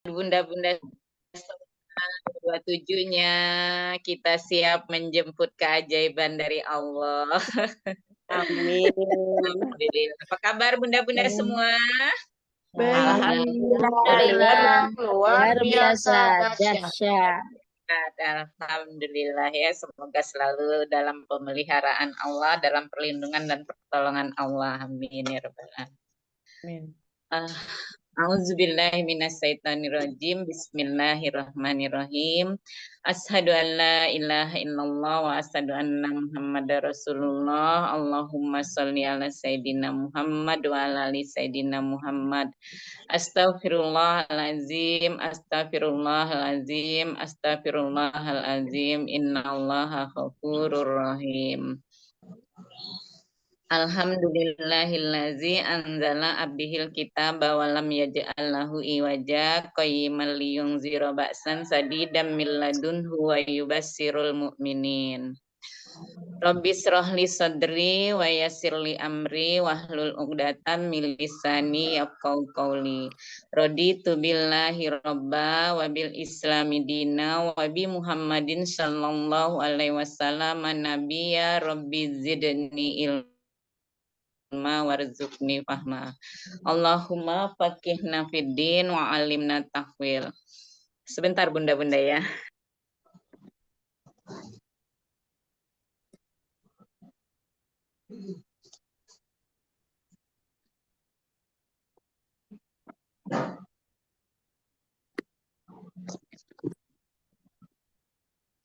Bunda-bunda 27-nya kita siap menjemput keajaiban dari Allah. Amin. Alhamdulillah. Apa kabar bunda-bunda semua? Baik. Alhamdulillah, luar biasa dahsyat. Alhamdulillah ya, semoga selalu dalam pemeliharaan Allah, dalam perlindungan dan pertolongan Allah. Amin ya rabbal alamin. A'udzubillahi minasyaitonirrajim. Bismillahirrahmanirrahim. Asyhadu an la ilaha illallah wa asyhadu anna Muhammadar Rasulullah. Allahumma sholli ala sayidina Muhammad wa ala ali sayidina Muhammad. Astaghfirullahalazim, astaghfirullahalazim, astaghfirullahalazim. Innallaha ghafurur rahim. Alhamdulillahillazi anzala abdihil kitaba wa lam yaj'al lahu iwaja qayyiman liyunzira ba'san sadidan min ladunhu wa yubassirul mu'minin. Rabbi shrahli sadri wa yassirli amri wahlul 'uqdatam min lisani yafqahu qawli. Raditu billahi robba wa bil islami dina wa bi Muhammadin sallallahu alaihi wasallam nabiyya. Rabbi zidni ilma warzuqni fahma. Allahumma faqihna fiddin wa alimna tahwil. Sebentar bunda-bunda ya.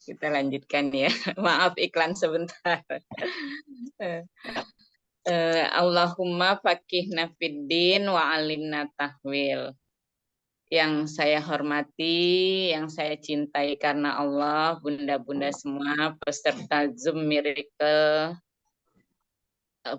Kita lanjutkan ya. Maaf iklan sebentar. Allahumma faqihna fiddin wa alimna tahwil. Yang saya hormati, yang saya cintai karena Allah, bunda-bunda semua peserta Zoom Miracle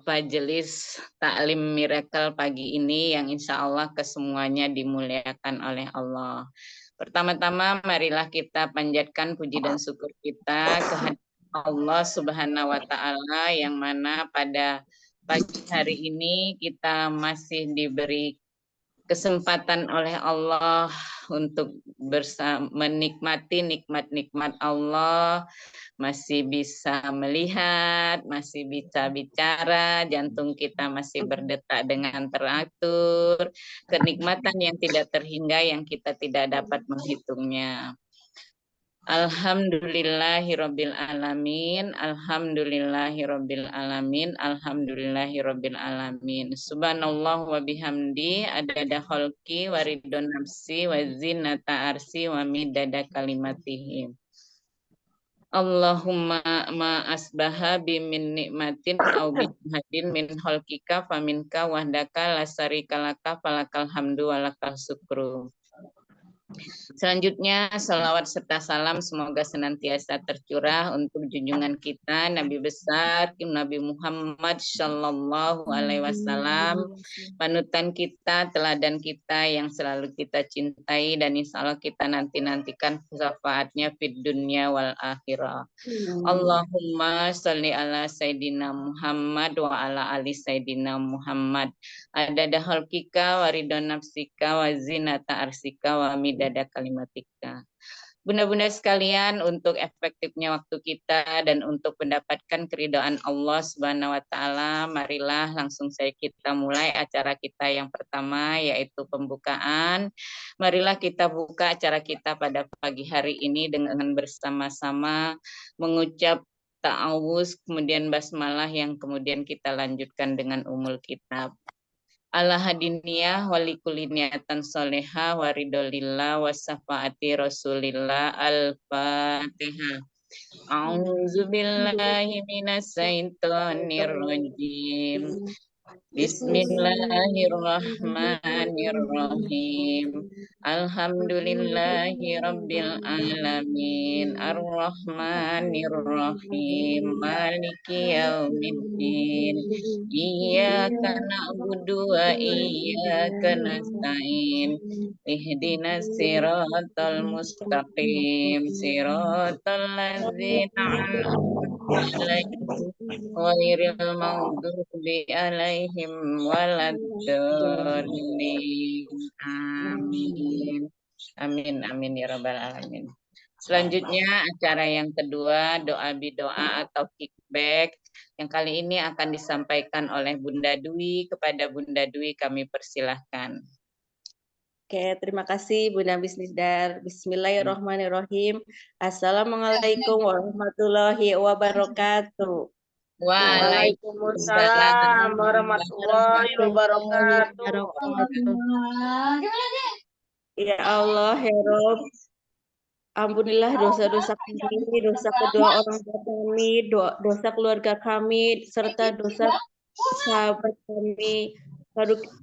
Majelis Taklim Miracle pagi ini yang insya Allah kesemuanya dimuliakan oleh Allah. Pertama-tama marilah kita panjatkan puji dan syukur kita kehadirat Allah Subhanahu wa taala yang mana pada pagi hari ini kita masih diberi kesempatan oleh Allah untuk menikmati nikmat-nikmat Allah, masih bisa melihat, masih bisa bicara, jantung kita masih berdetak dengan teratur, kenikmatan yang tidak terhingga yang kita tidak dapat menghitungnya. Alhamdulillahirabbil alamin, alhamdulillahirabbil alamin, alhamdulillahirabbil alamin. Subhanallah wa bihamdi adada khalqi wa ridon nafsi wa zinata arsi wa midada kalimatihi. Allahumma ma asbaha bimin nikmatin au bihadin min khalqika faminka wahdaka lasarika laka falakal hamdu walakal syukru. Selanjutnya, salawat serta salam semoga senantiasa tercurah untuk junjungan kita Nabi besar Nabi Muhammad Shallallahu Alaihi Wasallam, panutan kita, teladan kita yang selalu kita cintai dan insya Allah kita nantikan syafaatnya fid dunya wal akhirah. Allahumma sholli ala Sayyidina Muhammad wa ala ali Sayyidina Muhammad. Adada khalqika wa ridon nafsika wa zinata arsika wa midada kalimatika. Bunda-bunda sekalian, untuk efektifnya waktu kita dan untuk mendapatkan keridhaan Allah Subhanahu wa taala, marilah langsung saja kita mulai acara kita yang pertama yaitu pembukaan. Marilah kita buka acara kita pada pagi hari ini dengan bersama-sama mengucap ta'awuz, kemudian basmalah yang kemudian kita lanjutkan dengan umul kitab. Ala hadiniyah walikuliniyatan soleha waridolillah wasafaati rasulillah al-fatihah. A'udzubillahi minasyaitonirrajim. Bismillahirrahmanirrahim. Alhamdulillahi rabbil alamin. Ar-Rahmanirrahim. Maliki yaumiddin. Iyyaka na'budu wa iyyaka nasta'in. Ihdinas siratal mustaqim. Siratal ladzina an'amta 'alaihim ghairil maghdubi 'alaihim waladdallin. Amin. Amin, amin ya rabbal alamin. Selanjutnya acara yang kedua, doa bidoa atau kickback yang kali ini akan disampaikan oleh Bunda Dwi. Kepada Bunda Dwi kami persilahkan. Oke, terima kasih Bunda Bisnisdar. Bismillahirrahmanirrahim. Assalamualaikum warahmatullahi wabarakatuh. Waalaikumsalam warahmatullahi wabarakatuh. Ya Allah, ya Rob, ampunilah dosa-dosa kami, dosa kedua orang tua kami, dosa keluarga kami, serta dosa sahabat kami.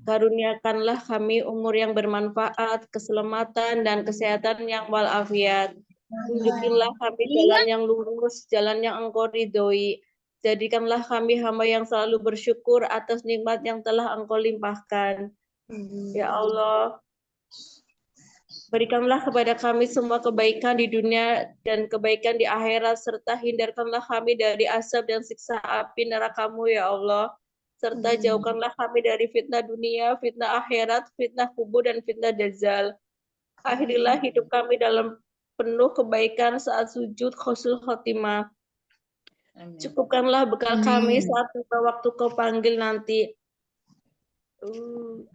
Karuniakanlah kami umur yang bermanfaat, keselamatan, dan kesehatan yang walafiat. Tunjukilah kami jalan yang lurus, jalan yang Engkau ridhoi. Jadikanlah kami hamba yang selalu bersyukur atas nikmat yang telah Engkau limpahkan. Ya Allah, berikanlah kepada kami semua kebaikan di dunia dan kebaikan di akhirat, serta hindarkanlah kami dari azab dan siksa api neraka-Mu, ya Allah. Serta jauhkanlah kami dari fitnah dunia, fitnah akhirat, fitnah kubur, dan fitnah dajjal. Akhirilah hidup kami dalam penuh kebaikan saat sujud khusnul khotimah. Cukupkanlah bekal kami saat waktu Kau panggil nanti.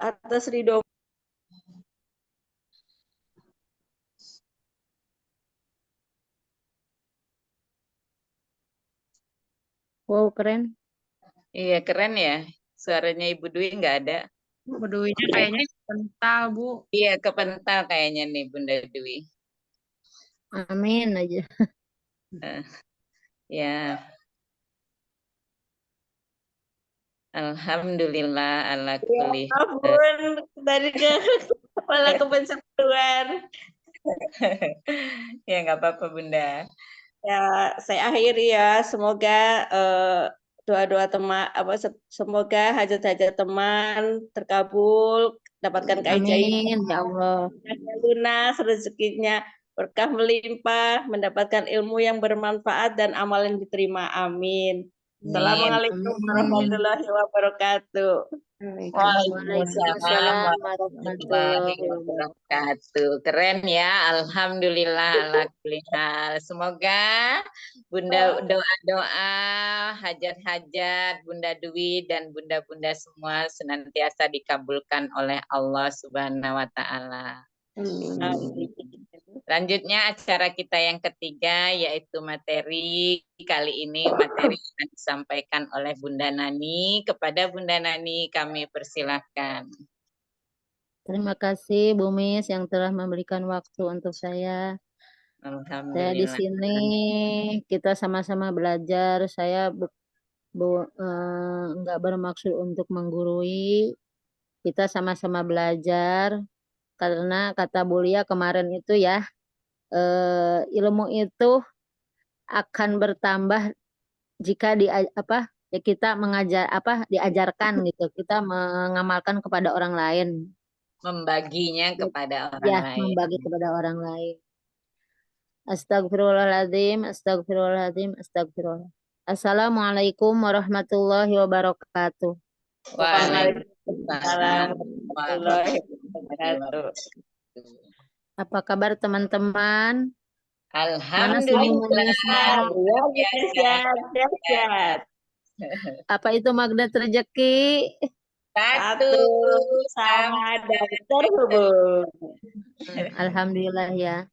Atas ridho. Wow, keren. Iya, keren ya. Suaranya Ibu Dwi nggak ada. Bu Dwi-nya kayaknya kental, Bu. Iya, kepental kayaknya nih Bunda Dwi. Amin aja. Ya. Alhamdulillah ala kulli. Ya ampun, dari kepala kepencet keluar. Ya nggak apa-apa Bunda. Ya, saya akhiri ya. Semoga doa-doa teman, semoga hajat-hajat teman terkabul, dapatkan keajaiban, Amin ya Allah. lunas, rezekinya berkah melimpah, mendapatkan ilmu yang bermanfaat dan amal yang diterima. Amin. Assalamualaikum warahmatullahi wabarakatuh. Waalaikumsalam warahmatullahi wabarakatuh. Keren ya, alhamdulillah ala kulli hal. Semoga Bunda doa-doa, hajat-hajat Bunda Dwi dan bunda-bunda semua senantiasa dikabulkan oleh Allah Subhanahu wa taala. Selanjutnya acara kita yang ketiga yaitu materi. Kali ini materi yang disampaikan oleh Bunda Nani. Kepada Bunda Nani kami persilahkan. Terima kasih Bu Mis yang telah memberikan waktu untuk saya. Saya di sini kita sama-sama belajar. Saya nggak bermaksud untuk menggurui. Kita sama-sama belajar karena kata Bulia kemarin itu ya, ilmu itu akan bertambah jika kita diajarkan gitu, kita mengamalkan kepada orang lain, membaginya kepada orang lain. Membagi kepada orang lain. Astagfirullahaladzim, astagfirullahaladzim, astagfirullah. Assalamualaikum warahmatullahi wabarakatuh. Waalaikumsalam warahmatullahi wabarakatuh. Apa kabar teman-teman? Alhamdulillah. Apa itu magnet rezeki? Satu sama dan terhubung. Alhamdulillah ya.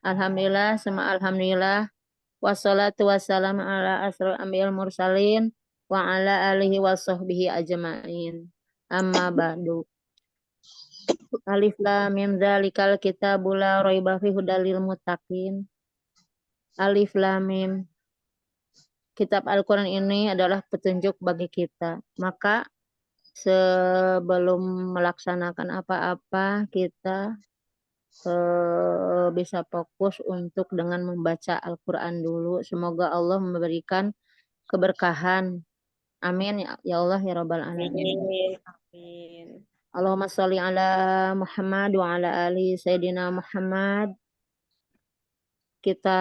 Alhamdulillah sama alhamdulillah. Wassalatu wassalamu ala asrul anbiya'il mursalin wa ala alihi wa sahbihi ajma'in. Amma ba'du. Alif lam mim dzalikal kitabul la raiba fihi hudal lil muttaqin. Alif lam mim. Kitab Al-Qur'an ini adalah petunjuk bagi kita. Maka sebelum melaksanakan apa-apa kita bisa fokus untuk dengan membaca Al-Quran dulu. Semoga Allah memberikan keberkahan. Amin ya Allah ya Rabbal Alamin. Amin. Allahumma sholli ala Muhammad wa ala ali Sayyidina Muhammad. Kita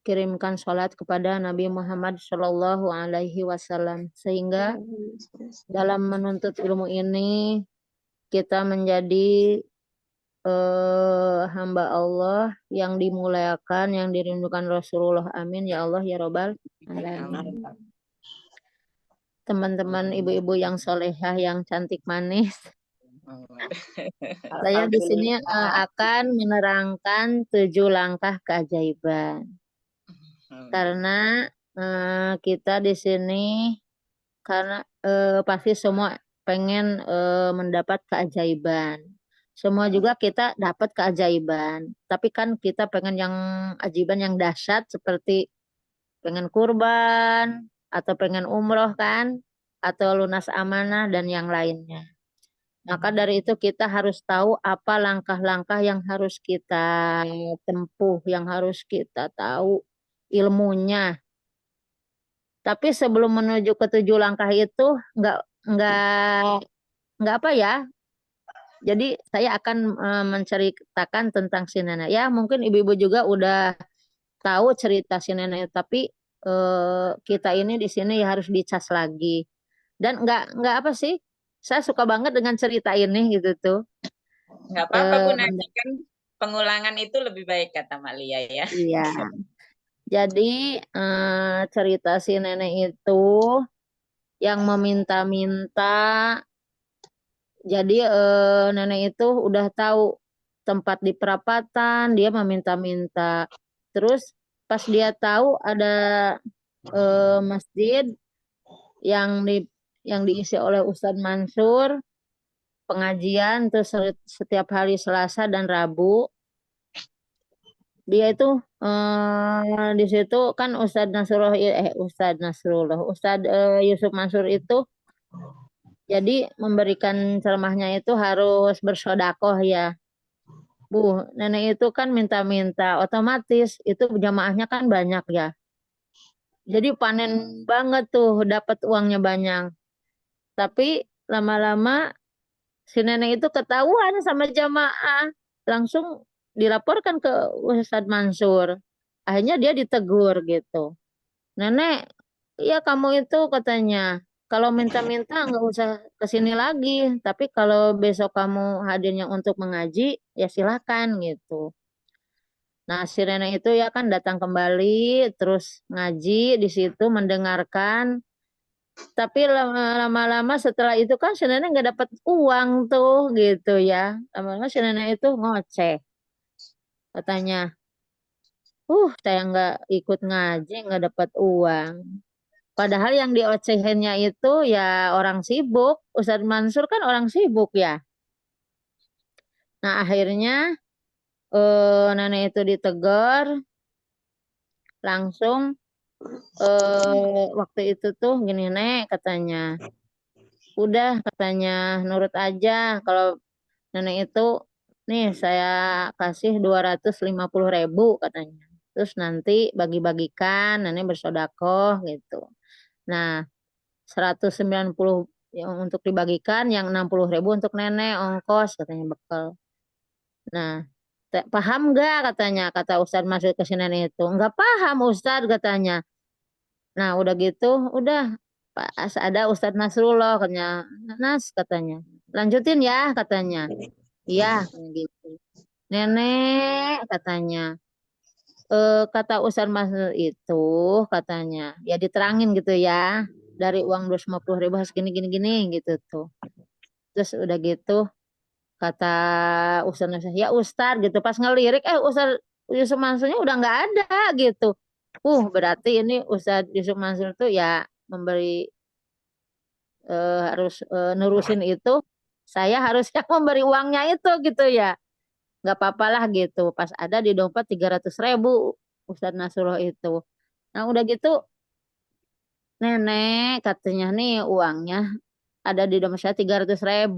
kirimkan sholat kepada Nabi Muhammad Shallallahu Alaihi Wasallam sehingga dalam menuntut ilmu ini kita menjadi hamba Allah yang dimuliakan, yang dirindukan Rasulullah. Amin ya Allah ya Robbal alamin. Teman-teman ibu-ibu yang solehah, yang cantik manis. Saya di sini akan menerangkan 7 langkah keajaiban. Karena kita di sini karena pasti semua pengen mendapat keajaiban. Semua juga kita dapat keajaiban. Tapi kan kita pengen yang ajaiban yang dahsyat seperti pengen kurban atau pengen umroh kan, atau lunas amanah dan yang lainnya. Maka dari itu kita harus tahu apa langkah-langkah yang harus kita tempuh, yang harus kita tahu ilmunya. Tapi sebelum menuju ke 7 langkah itu nggak apa ya. Jadi saya akan menceritakan tentang si nenek. Ya mungkin ibu-ibu juga udah tahu cerita si nenek, tapi kita ini di sini ya harus dicas lagi. Dan nggak apa sih? Saya suka banget dengan cerita ini gitu tuh. Nggak apa-apa Bu, nanti kan pengulangan itu lebih baik kata Malia ya. Iya. Jadi cerita si nenek itu yang meminta-minta. Jadi nenek itu udah tahu tempat di perapatan, dia meminta-minta. Terus pas dia tahu ada masjid yang diisi oleh Ustadz Mansur, pengajian terus setiap hari Selasa dan Rabu. Dia itu di situ kan Ustadz Yusuf Mansur itu jadi memberikan ceramahnya itu harus bersodakoh ya. Bu, nenek itu kan minta-minta, otomatis itu jamaahnya kan banyak ya. Jadi panen banget tuh, dapat uangnya banyak. Tapi lama-lama si nenek itu ketahuan sama jamaah, langsung dilaporkan ke Ustadz Mansur. Akhirnya dia ditegur gitu. Nenek, ya kamu itu katanya, kalau minta-minta nggak usah kesini lagi. Tapi kalau besok kamu hadirnya untuk mengaji, ya silakan gitu. Nah, si nenek itu ya kan datang kembali, terus ngaji di situ, mendengarkan. Tapi lama-lama setelah itu kan si nenek nggak dapat uang tuh gitu ya. Lama-lama si nenek itu ngoceh. Katanya, saya nggak ikut ngaji, nggak dapat uang. Padahal yang diocehinnya itu ya orang sibuk. Ustadz Mansur kan orang sibuk ya. Nah akhirnya nenek itu ditegur. Langsung waktu itu tuh gini Nek katanya. Udah katanya nurut aja. Kalau nenek itu nih saya kasih 250.000 katanya. Terus nanti bagi-bagikan nenek bersodakoh gitu. Nah 190 yang untuk dibagikan, yang 60.000 untuk nenek ongkos katanya bekal. Nah, paham nggak katanya, kata Ustadz masuk ke sini nenek itu. Nggak paham Ustadz katanya. Nah udah gitu, udah pas ada Ustadz Nasrullah katanya, Nas katanya, lanjutin ya katanya. Iya gitu. Nenek katanya, kata Ustadz Masrul itu katanya, ya diterangin gitu ya. Dari uang 250.000 harus gini gitu tuh. Terus udah gitu kata Ustadz Nasrullah, ya Ustadz gitu. Pas ngelirik Ustadz Yusuf Mansurnya udah nggak ada gitu. Berarti ini Ustadz Yusuf Mansur tuh ya memberi harus nerusin itu. Saya harusnya memberi uangnya itu gitu ya. Nggak apa-apalah gitu. Pas ada di dompet 300.000 Ustadz Nasrullah itu. Nah udah gitu nenek katanya nih uangnya ada di dompet saya 300.000.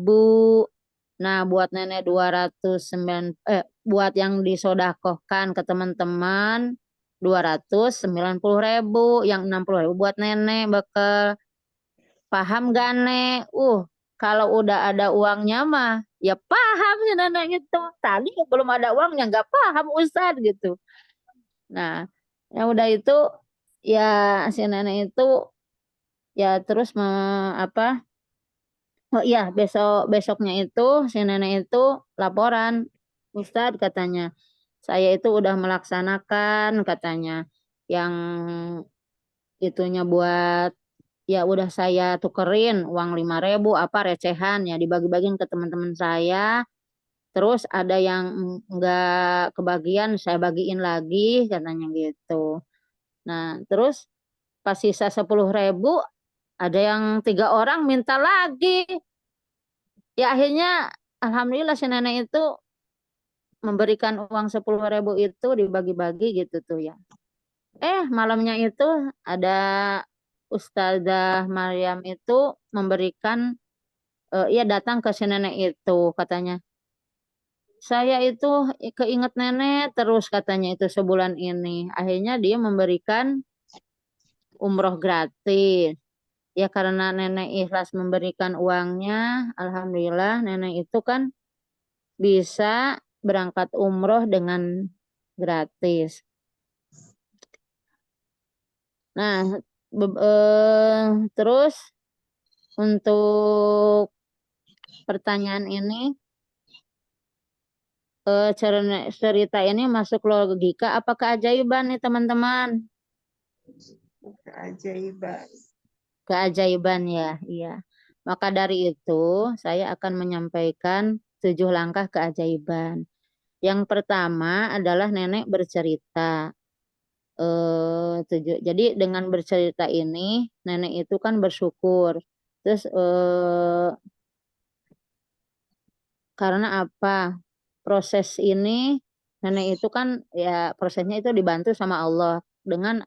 Nah buat nenek 209 buat yang disodakohkan ke teman-teman 290.000, yang 60.000 buat nenek bekal. Paham gak nek? Kalau udah ada uangnya mah ya paham si nenek itu. Tadi belum ada uangnya nggak paham Ustadz gitu. Nah yang udah itu ya si nenek itu ya terus oh iya besoknya itu si nenek itu laporan Ustadz katanya, saya itu udah melaksanakan katanya yang itunya buat ya udah saya tukerin uang 5.000 apa recehan ya dibagi-bagiin ke teman-teman saya. Terus ada yang enggak kebagian saya bagiin lagi katanya gitu. Nah, terus pas sisa 10.000 ada yang 3 orang minta lagi. Ya akhirnya alhamdulillah si nenek itu memberikan uang 10.000 itu dibagi-bagi gitu tuh ya. Malamnya itu ada Ustazah Maryam itu memberikan ia datang ke si nenek itu katanya. Saya itu keinget nenek terus katanya itu sebulan ini. Akhirnya dia memberikan umroh gratis. Ya karena nenek ikhlas memberikan uangnya, alhamdulillah nenek itu kan bisa berangkat umroh dengan gratis. Nah, terus untuk pertanyaan ini, cerita ini masuk logika apa keajaiban nih teman-teman? Keajaiban. Keajaiban ya, iya. Maka dari itu saya akan menyampaikan 7 langkah keajaiban. Yang pertama adalah nenek bercerita. Jadi dengan bercerita ini nenek itu kan bersyukur. Terus karena apa? Proses ini nenek itu kan ya prosesnya itu dibantu sama Allah dengan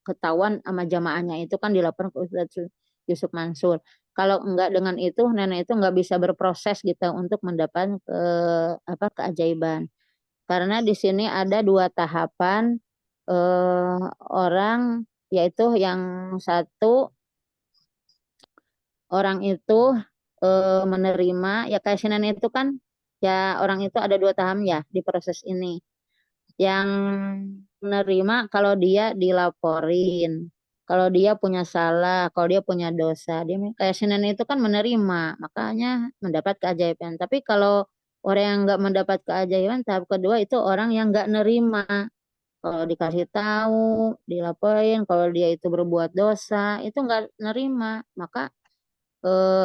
ketahuan sama jamaahnya itu kan dilaporkan ke Ustadz Yusuf Mansur. Kalau enggak dengan itu nenek itu enggak bisa berproses gitu untuk mendapat keajaiban. Karena di sini ada 2 tahapan orang yaitu yang satu orang itu menerima ya kayak si nenek itu kan ya orang itu ada 2 tahap ya di proses ini. Yang menerima kalau dia dilaporin, kalau dia punya salah, kalau dia punya dosa, dia kayak si nenek itu kan menerima, makanya mendapat keajaiban. Tapi kalau orang yang nggak mendapat keajaiban, tahap kedua itu orang yang nggak nerima. Kalau dikasih tahu, dilaporin, kalau dia itu berbuat dosa, itu nggak nerima. Maka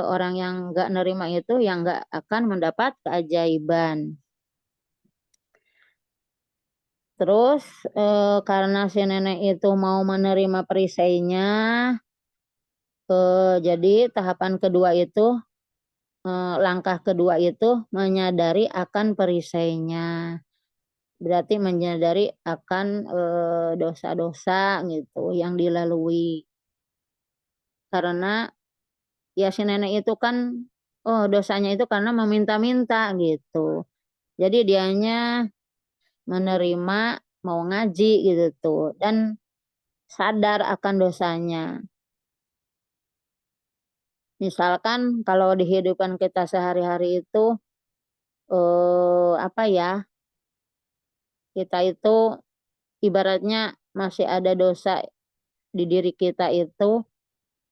orang yang nggak nerima itu yang nggak akan mendapat keajaiban. Terus karena si nenek itu mau menerima perisainya, jadi tahapan kedua itu, langkah kedua itu menyadari akan perisainya. Berarti menyadari akan dosa-dosa gitu yang dilalui. Karena ya si nenek itu kan, dosanya itu karena meminta-minta gitu. Jadi dianya menerima mau ngaji gitu tuh dan sadar akan dosanya. Misalkan kalau di kehidupan kita sehari-hari itu kita itu ibaratnya masih ada dosa di diri kita itu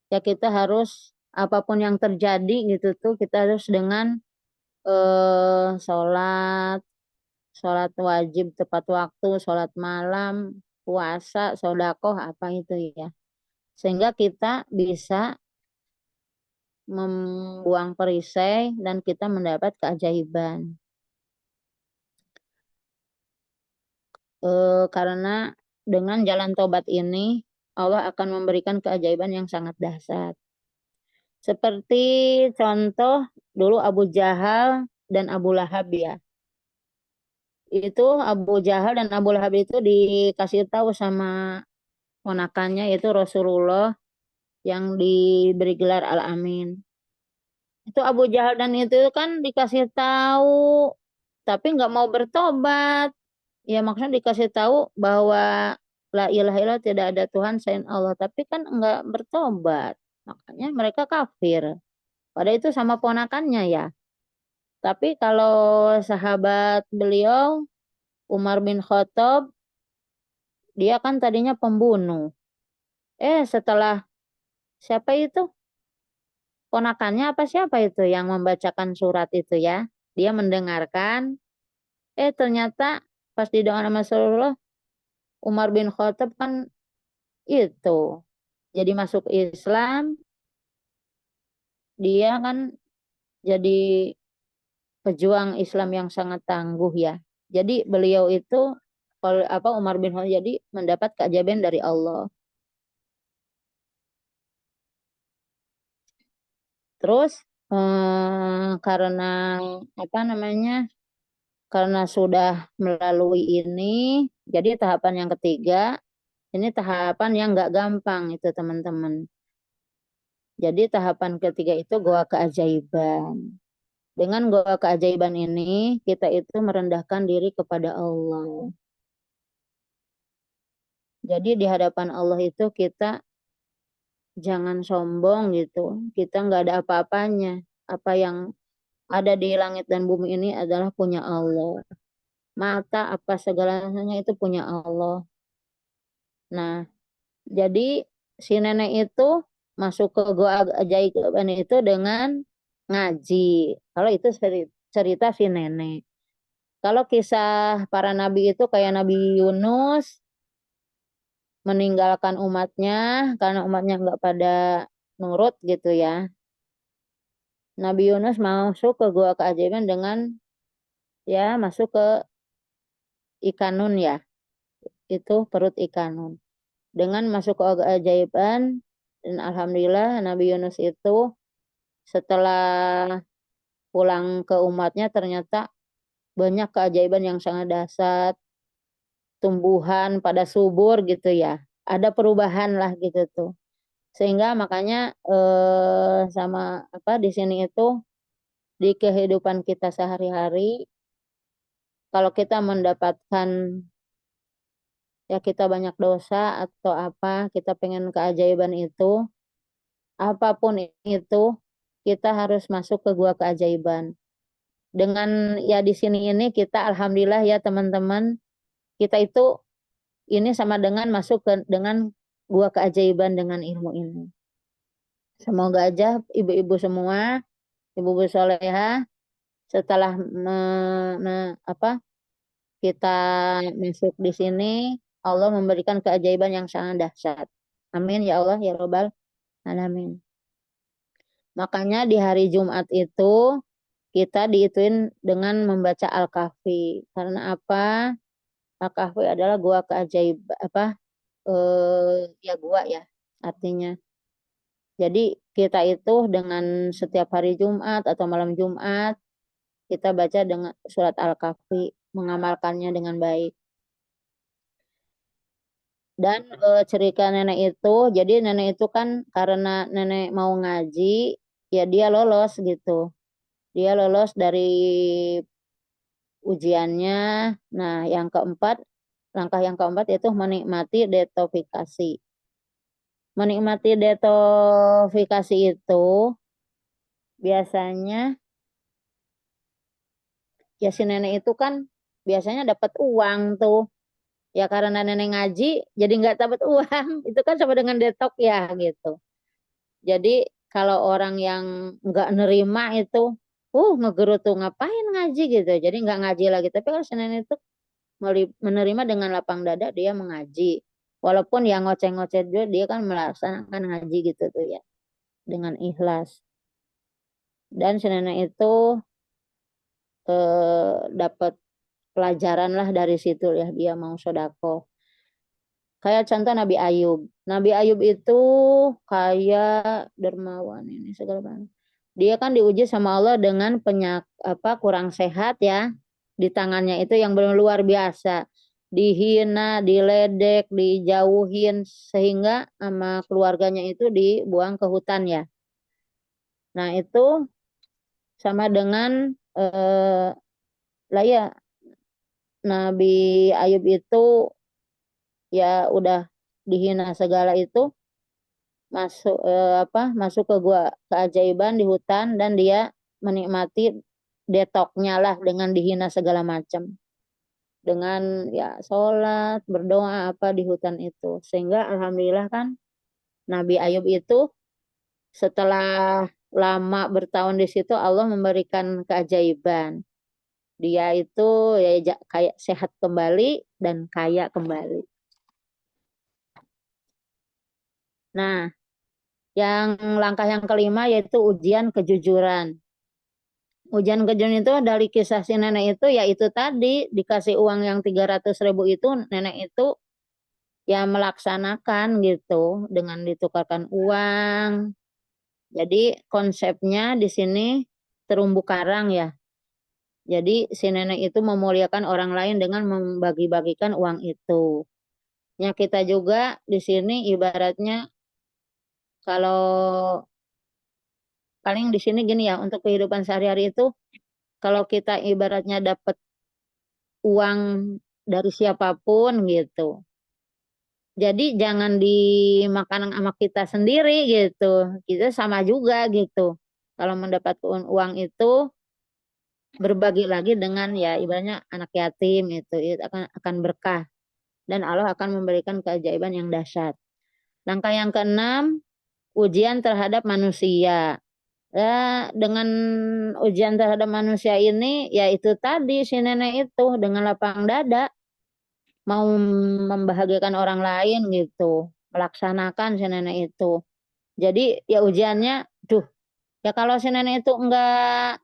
ya kita harus apapun yang terjadi gitu tuh kita harus dengan sholat wajib tepat waktu, sholat malam, puasa, sedekah apa itu ya. Sehingga kita bisa membuang perisai dan kita mendapat keajaiban. Karena dengan jalan tobat ini Allah akan memberikan keajaiban yang sangat dahsyat. Seperti contoh dulu Abu Jahal dan Abu Lahab ya. Itu Abu Jahal dan Abu Lahab itu dikasih tahu sama ponakannya yaitu Rasulullah yang diberi gelar Al-Amin. Itu Abu Jahal dan itu kan dikasih tahu tapi nggak mau bertobat. Ya maksudnya dikasih tahu bahwa la ilaha illallah tidak ada Tuhan selain Allah, tapi kan enggak bertobat. Makanya mereka kafir. Padahal itu sama ponakannya ya. Tapi kalau sahabat beliau Umar bin Khattab dia kan tadinya pembunuh. Setelah siapa itu? Ponakannya apa siapa itu yang membacakan surat itu ya? Dia mendengarkan Ternyata pas di doa sama Rasulullah, Umar bin Khattab kan itu jadi masuk Islam, dia kan jadi pejuang Islam yang sangat tangguh ya. Jadi beliau itu kalau Umar bin Khattab jadi mendapat keajaiban dari Allah. Terus karena karena sudah melalui ini, jadi tahapan yang ketiga, ini tahapan yang nggak gampang itu teman-teman. Jadi tahapan ketiga itu goa keajaiban. Dengan goa keajaiban ini, kita itu merendahkan diri kepada Allah. Jadi di hadapan Allah itu kita jangan sombong gitu. Kita nggak ada apa-apanya. Apa yang ada di langit dan bumi ini adalah punya Allah. Mata apa segalanya itu punya Allah. Nah, jadi si nenek itu masuk ke goa keajaiban itu dengan ngaji. Kalau itu cerita si nenek. Kalau kisah para nabi itu kayak Nabi Yunus meninggalkan umatnya karena umatnya nggak pada nurut gitu ya. Nabi Yunus masuk ke gua keajaiban dengan ya masuk ke ikanun ya. Itu perut ikanun. Dengan masuk ke gua keajaiban dan alhamdulillah Nabi Yunus itu setelah pulang ke umatnya ternyata banyak keajaiban yang sangat dahsyat, tumbuhan pada subur gitu ya. Ada perubahan lah gitu tuh. Sehingga makanya sama di sini itu di kehidupan kita sehari-hari kalau kita mendapatkan ya kita banyak dosa atau apa, kita pengen keajaiban itu, apapun itu kita harus masuk ke gua keajaiban. Dengan ya di sini ini kita alhamdulillah ya teman-teman, kita itu ini sama dengan masuk dengan gua keajaiban dengan ilmu ini. Semoga aja ibu-ibu semua, ibu-ibu soleha setelah kita masuk di sini, Allah memberikan keajaiban yang sangat dahsyat. Amin ya Allah ya Robbal Alamin. Makanya di hari Jumat itu kita diituin dengan membaca Al-Kahfi. Karena apa? Al-Kahfi adalah gua keajaiban ya gua ya artinya. Jadi kita itu dengan setiap hari Jumat atau malam Jumat kita baca dengan surat Al-Kahfi, mengamalkannya dengan baik. Dan cerita nenek itu, jadi nenek itu kan karena nenek mau ngaji, ya dia lolos gitu. Dia lolos dari ujiannya. Nah, langkah yang keempat itu menikmati detoksifikasi. Menikmati detoksifikasi itu biasanya ya si nenek itu kan biasanya dapat uang tuh. Ya karena nenek ngaji jadi nggak dapat uang. Itu kan sama dengan detok ya gitu. Jadi kalau orang yang nggak nerima itu, ngegerutu ngapain ngaji gitu. Jadi nggak ngaji lagi. Tapi kalau si nenek itu menerima dengan lapang dada dia mengaji. Walaupun yang ngoceh-ngoceh juga dia kan melaksanakan ngaji gitu tuh ya. Dengan ikhlas. Dan si nenek itu dapat pelajaran lah dari situ ya dia mau sodako. Kayak contoh Nabi Ayub. Nabi Ayub itu kayak dermawan ini segala macam. Dia kan diuji sama Allah dengan kurang sehat ya. Di tangannya itu yang benar luar biasa. Dihina, diledek, dijauhin sehingga sama keluarganya itu dibuang ke hutan ya. Nah, itu sama dengan lah ya Nabi Ayub itu ya udah dihina segala itu masuk ke gua keajaiban di hutan dan dia menikmati detoknya lah dengan dihina segala macam dengan ya sholat berdoa apa di hutan itu sehingga alhamdulillah kan Nabi Ayub itu setelah lama bertahun di situ Allah memberikan keajaiban dia itu ya kayak sehat kembali dan kaya kembali. Nah, yang langkah yang kelima yaitu ujian kejujuran. Ujian kejujuran itu dari kisah si nenek itu, ya itu tadi, dikasih uang yang 300.000 itu, nenek itu ya melaksanakan gitu, dengan ditukarkan uang. Jadi konsepnya di sini terumbu karang ya. Jadi si nenek itu memuliakan orang lain dengan membagi-bagikan uang itu. Ya kita juga di sini ibaratnya kalau paling di sini gini ya, untuk kehidupan sehari-hari itu kalau kita ibaratnya dapat uang dari siapapun gitu. Jadi jangan dimakan sama kita sendiri gitu. Kita sama juga gitu. Kalau mendapatkan uang itu berbagi lagi dengan ya ibaratnya anak yatim itu akan berkah dan Allah akan memberikan keajaiban yang dahsyat. Langkah yang keenam, ujian terhadap manusia. Ya, dengan ujian terhadap manusia ini, ya itu tadi si nenek itu dengan lapang dada mau membahagiakan orang lain gitu, melaksanakan si nenek itu. Jadi ya ujiannya, ya kalau si nenek itu enggak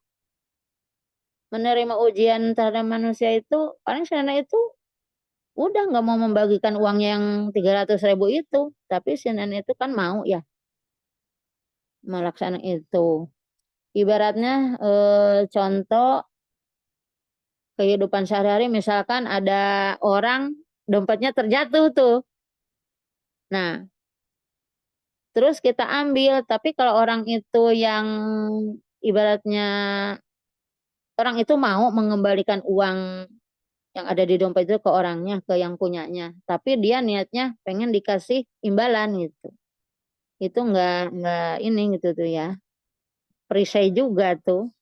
menerima ujian terhadap manusia itu, paling si nenek itu udah nggak mau membagikan uang yang 300.000 itu, tapi si nenek itu kan mau ya melaksanakan itu. Ibaratnya contoh kehidupan sehari-hari, misalkan ada orang dompetnya terjatuh tuh. Nah, terus kita ambil, tapi kalau orang itu yang ibaratnya orang itu mau mengembalikan uang yang ada di dompet itu ke orangnya, ke yang punyanya, tapi dia niatnya pengen dikasih imbalan gitu. Itu enggak ini gitu tuh ya. Perisai juga tuh.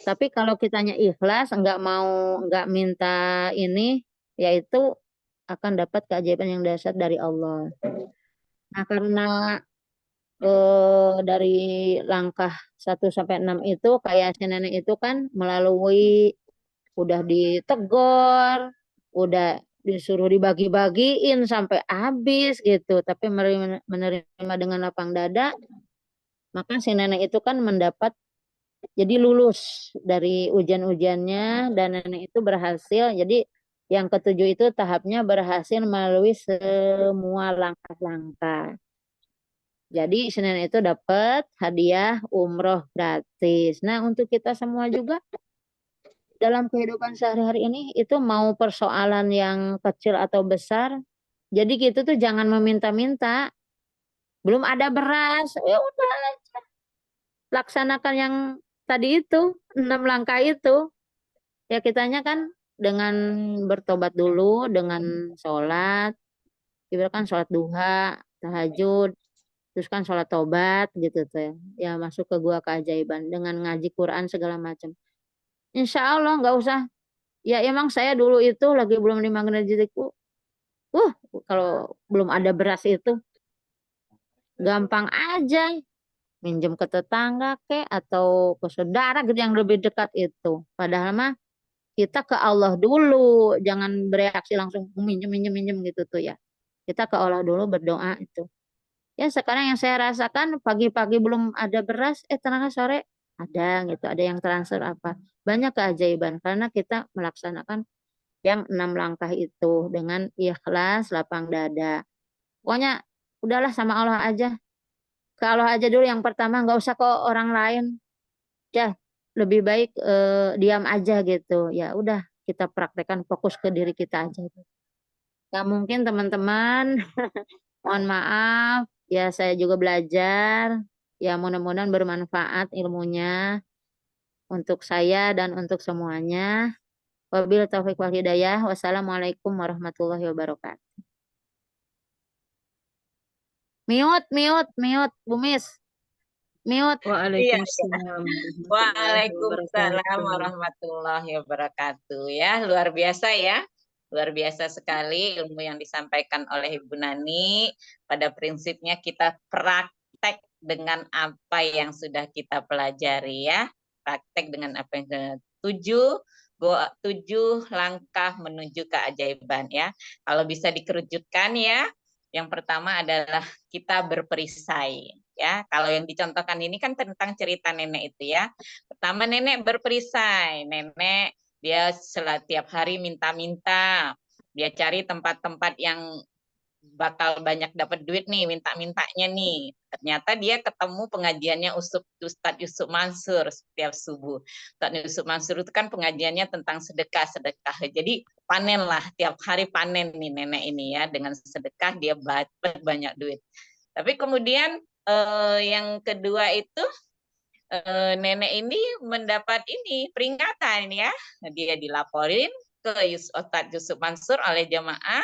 Tapi kalau kitanya ikhlas, enggak minta ini, yaitu akan dapat keajaiban yang dahsyat dari Allah. Nah, karena dari langkah 1 sampai 6 itu kayak si nenek itu kan melalui udah ditegur, udah disuruh dibagi-bagiin sampai habis gitu, tapi menerima dengan lapang dada, maka si nenek itu kan mendapat jadi lulus dari ujian-ujiannya dan nenek itu berhasil. Jadi yang ketujuh itu tahapnya berhasil melalui semua langkah-langkah. Jadi si nenek itu dapat hadiah umroh gratis. Nah, untuk kita semua juga dalam kehidupan sehari-hari ini itu mau persoalan yang kecil atau besar, jadi gitu tuh jangan meminta-minta. Belum ada beras, ya udah laksanakan yang tadi itu, 6 langkah itu. Ya kitanya kan dengan bertobat dulu, dengan sholat, ibaratkan sholat duha, tahajud, terus kan sholat tobat gitu tuh ya. Ya masuk ke gua keajaiban dengan ngaji Quran segala macam. Insya Allah nggak usah. Ya emang saya dulu itu lagi belum dimakan rezekiku. Kalau belum ada beras itu gampang aja minjem ke tetangga atau ke saudara gitu yang lebih dekat itu. Padahal mah kita ke Allah dulu, jangan bereaksi langsung minjem gitu tuh ya. Kita ke Allah dulu berdoa itu. Ya sekarang yang saya rasakan pagi-pagi belum ada beras, ternyata sore ada gitu, ada yang transfer apa. Banyak keajaiban karena kita melaksanakan yang 6 langkah itu dengan ikhlas, lapang dada. Pokoknya udahlah sama Allah aja. Ke Allah aja dulu yang pertama, nggak usah ke orang lain. Ya, lebih baik diam aja gitu. Ya udah kita praktekkan, fokus ke diri kita aja. Gak mungkin teman-teman, mohon maaf. Ya saya juga belajar. Ya mudah-mudahan bermanfaat ilmunya untuk saya dan untuk semuanya. Wabillahi taufiq wal hidayah. Wassalamualaikum warahmatullahi wabarakatuh. Mute, Bu Miss. Mute. Waalaikumsalam. Waalaikumsalam warahmatullahi wabarakatuh. Ya, luar biasa ya. Luar biasa sekali ilmu yang disampaikan oleh Ibu Nani. Pada prinsipnya kita praktek dengan apa yang sudah kita pelajari ya. Praktek dengan apa yang sudah 7 langkah menuju keajaiban ya. Kalau bisa dikerucutkan ya, yang pertama adalah kita berperisai ya. Kalau yang dicontohkan ini kan tentang cerita nenek itu ya. Pertama nenek berperisai, nenek dia setiap hari minta-minta, dia cari tempat-tempat yang bakal banyak dapat duit nih, minta-mintanya nih. Ternyata dia ketemu pengajiannya Ustadz Yusuf Mansur setiap subuh. Ustadz Yusuf Mansur itu kan pengajiannya tentang sedekah. Jadi panenlah, tiap hari panen nih nenek ini ya, dengan sedekah dia dapat banyak duit. Tapi kemudian yang kedua itu nenek ini mendapat peringatan ya, dia dilaporin ke Ustadz Yusuf Mansur oleh jamaah,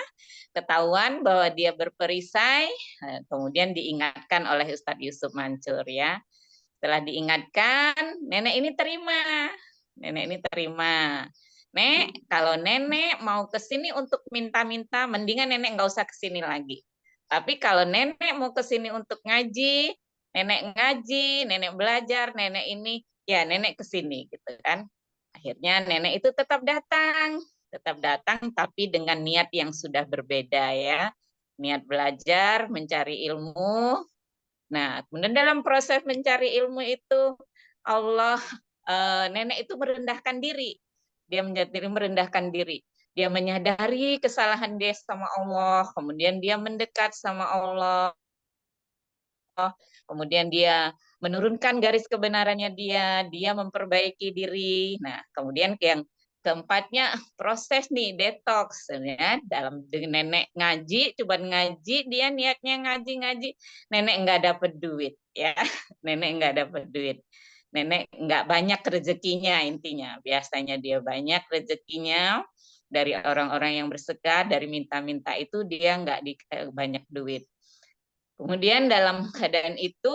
ketahuan bahwa dia berperisai, kemudian diingatkan oleh Ustadz Yusuf Mansur ya. Setelah diingatkan, nenek ini terima. Nek, kalau nenek mau ke sini untuk minta-minta, mendingan nenek nggak usah ke sini lagi. Tapi kalau nenek mau ke sini untuk ngaji, nenek belajar, nenek ini, ya nenek ke sini gitu kan. Akhirnya nenek itu tetap datang tapi dengan niat yang sudah berbeda ya. Niat belajar, mencari ilmu. Nah, kemudian dalam proses mencari ilmu itu nenek itu merendahkan diri. Dia merendahkan diri. Dia menyadari kesalahan dia sama Allah, kemudian dia mendekat sama Allah. Kemudian dia menurunkan garis kebenarannya dia memperbaiki diri. Nah, kemudian yang keempatnya proses nih detox ya. Dalam nenek ngaji, coba ngaji, dia niatnya ngaji, nenek nggak dapat duit ya. Nenek nggak dapat duit. Nenek nggak banyak rezekinya intinya. Biasanya dia banyak rezekinya dari orang-orang yang bersedekah, dari minta-minta itu dia nggak banyak duit. Kemudian dalam keadaan itu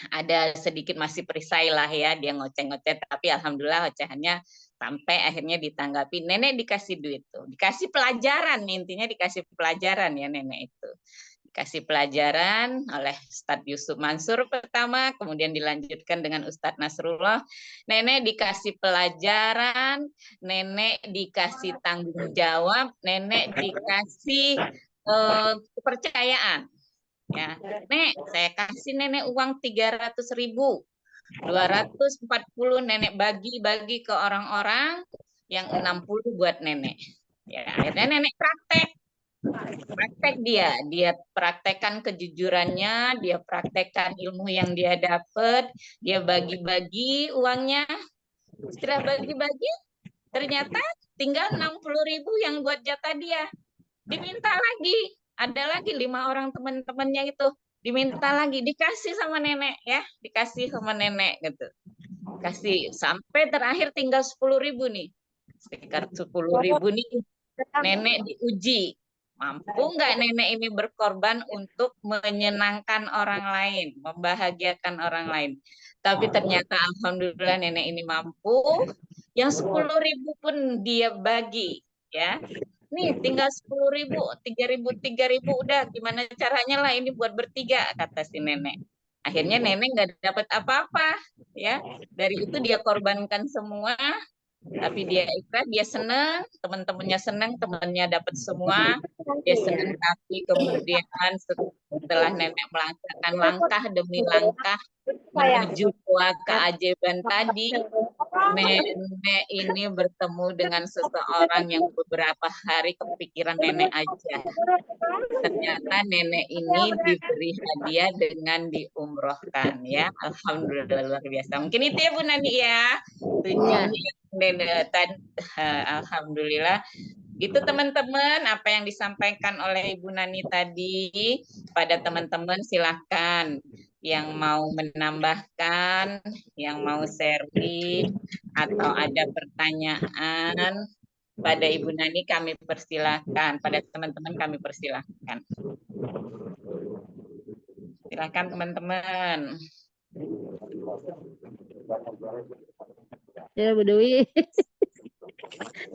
ada sedikit masih perisai lah ya, dia ngoceh-ngoceh, tapi alhamdulillah ocehannya sampai akhirnya ditanggapi, nenek dikasih duit tuh, dikasih pelajaran, intinya dikasih pelajaran ya nenek itu. Dikasih pelajaran oleh Ustadz Yusuf Mansur pertama, kemudian dilanjutkan dengan Ustadz Nasrullah. Nenek dikasih pelajaran, nenek dikasih tanggung jawab, nenek dikasih kepercayaan. Ya, Nek, saya kasih nenek uang 300.000, 240 nenek bagi ke orang-orang, yang 60 buat nenek. Ya, akhirnya nenek praktek dia praktekkan kejujurannya, dia praktekkan ilmu yang dia dapat, dia bagi-bagi uangnya. Setelah bagi-bagi, ternyata tinggal 60.000 yang buat jatah dia. Diminta lagi, ada lagi 5 orang teman-temannya itu, diminta lagi, dikasih sama nenek ya, dikasih sama nenek gitu. Kasih sampai terakhir tinggal 10.000 nih. Sekitar 10.000 nih nenek diuji. Mampu nggak nenek ini berkorban untuk menyenangkan orang lain, membahagiakan orang lain. Tapi ternyata alhamdulillah nenek ini mampu. Yang 10.000 pun dia bagi ya. Nih tinggal 10.000, 3.000 udah gimana caranya lah ini buat bertiga, kata si nenek. Akhirnya nenek nggak dapat apa-apa ya. Dari itu dia korbankan semua, tapi dia ikhlas, dia senang, teman-temannya senang, temannya dapat semua, dia senang. Tapi kemudian setelah nenek melangkahkan langkah demi langkah menuju keajaiban tadi, nenek ini bertemu dengan seseorang yang beberapa hari kepikiran nenek aja. Ternyata nenek ini diberi hadiah dengan diumrohkan ya. Alhamdulillah luar biasa. Mungkin itu ya Bu Nani ya. Alhamdulillah. Gitu teman-teman, apa yang disampaikan oleh Ibu Nani tadi pada teman-teman silahkan yang mau menambahkan, yang mau sharing atau ada pertanyaan pada Ibu Nani kami persilahkan, pada teman-teman kami persilahkan. Silakan teman-teman. Ya Bu Dewi.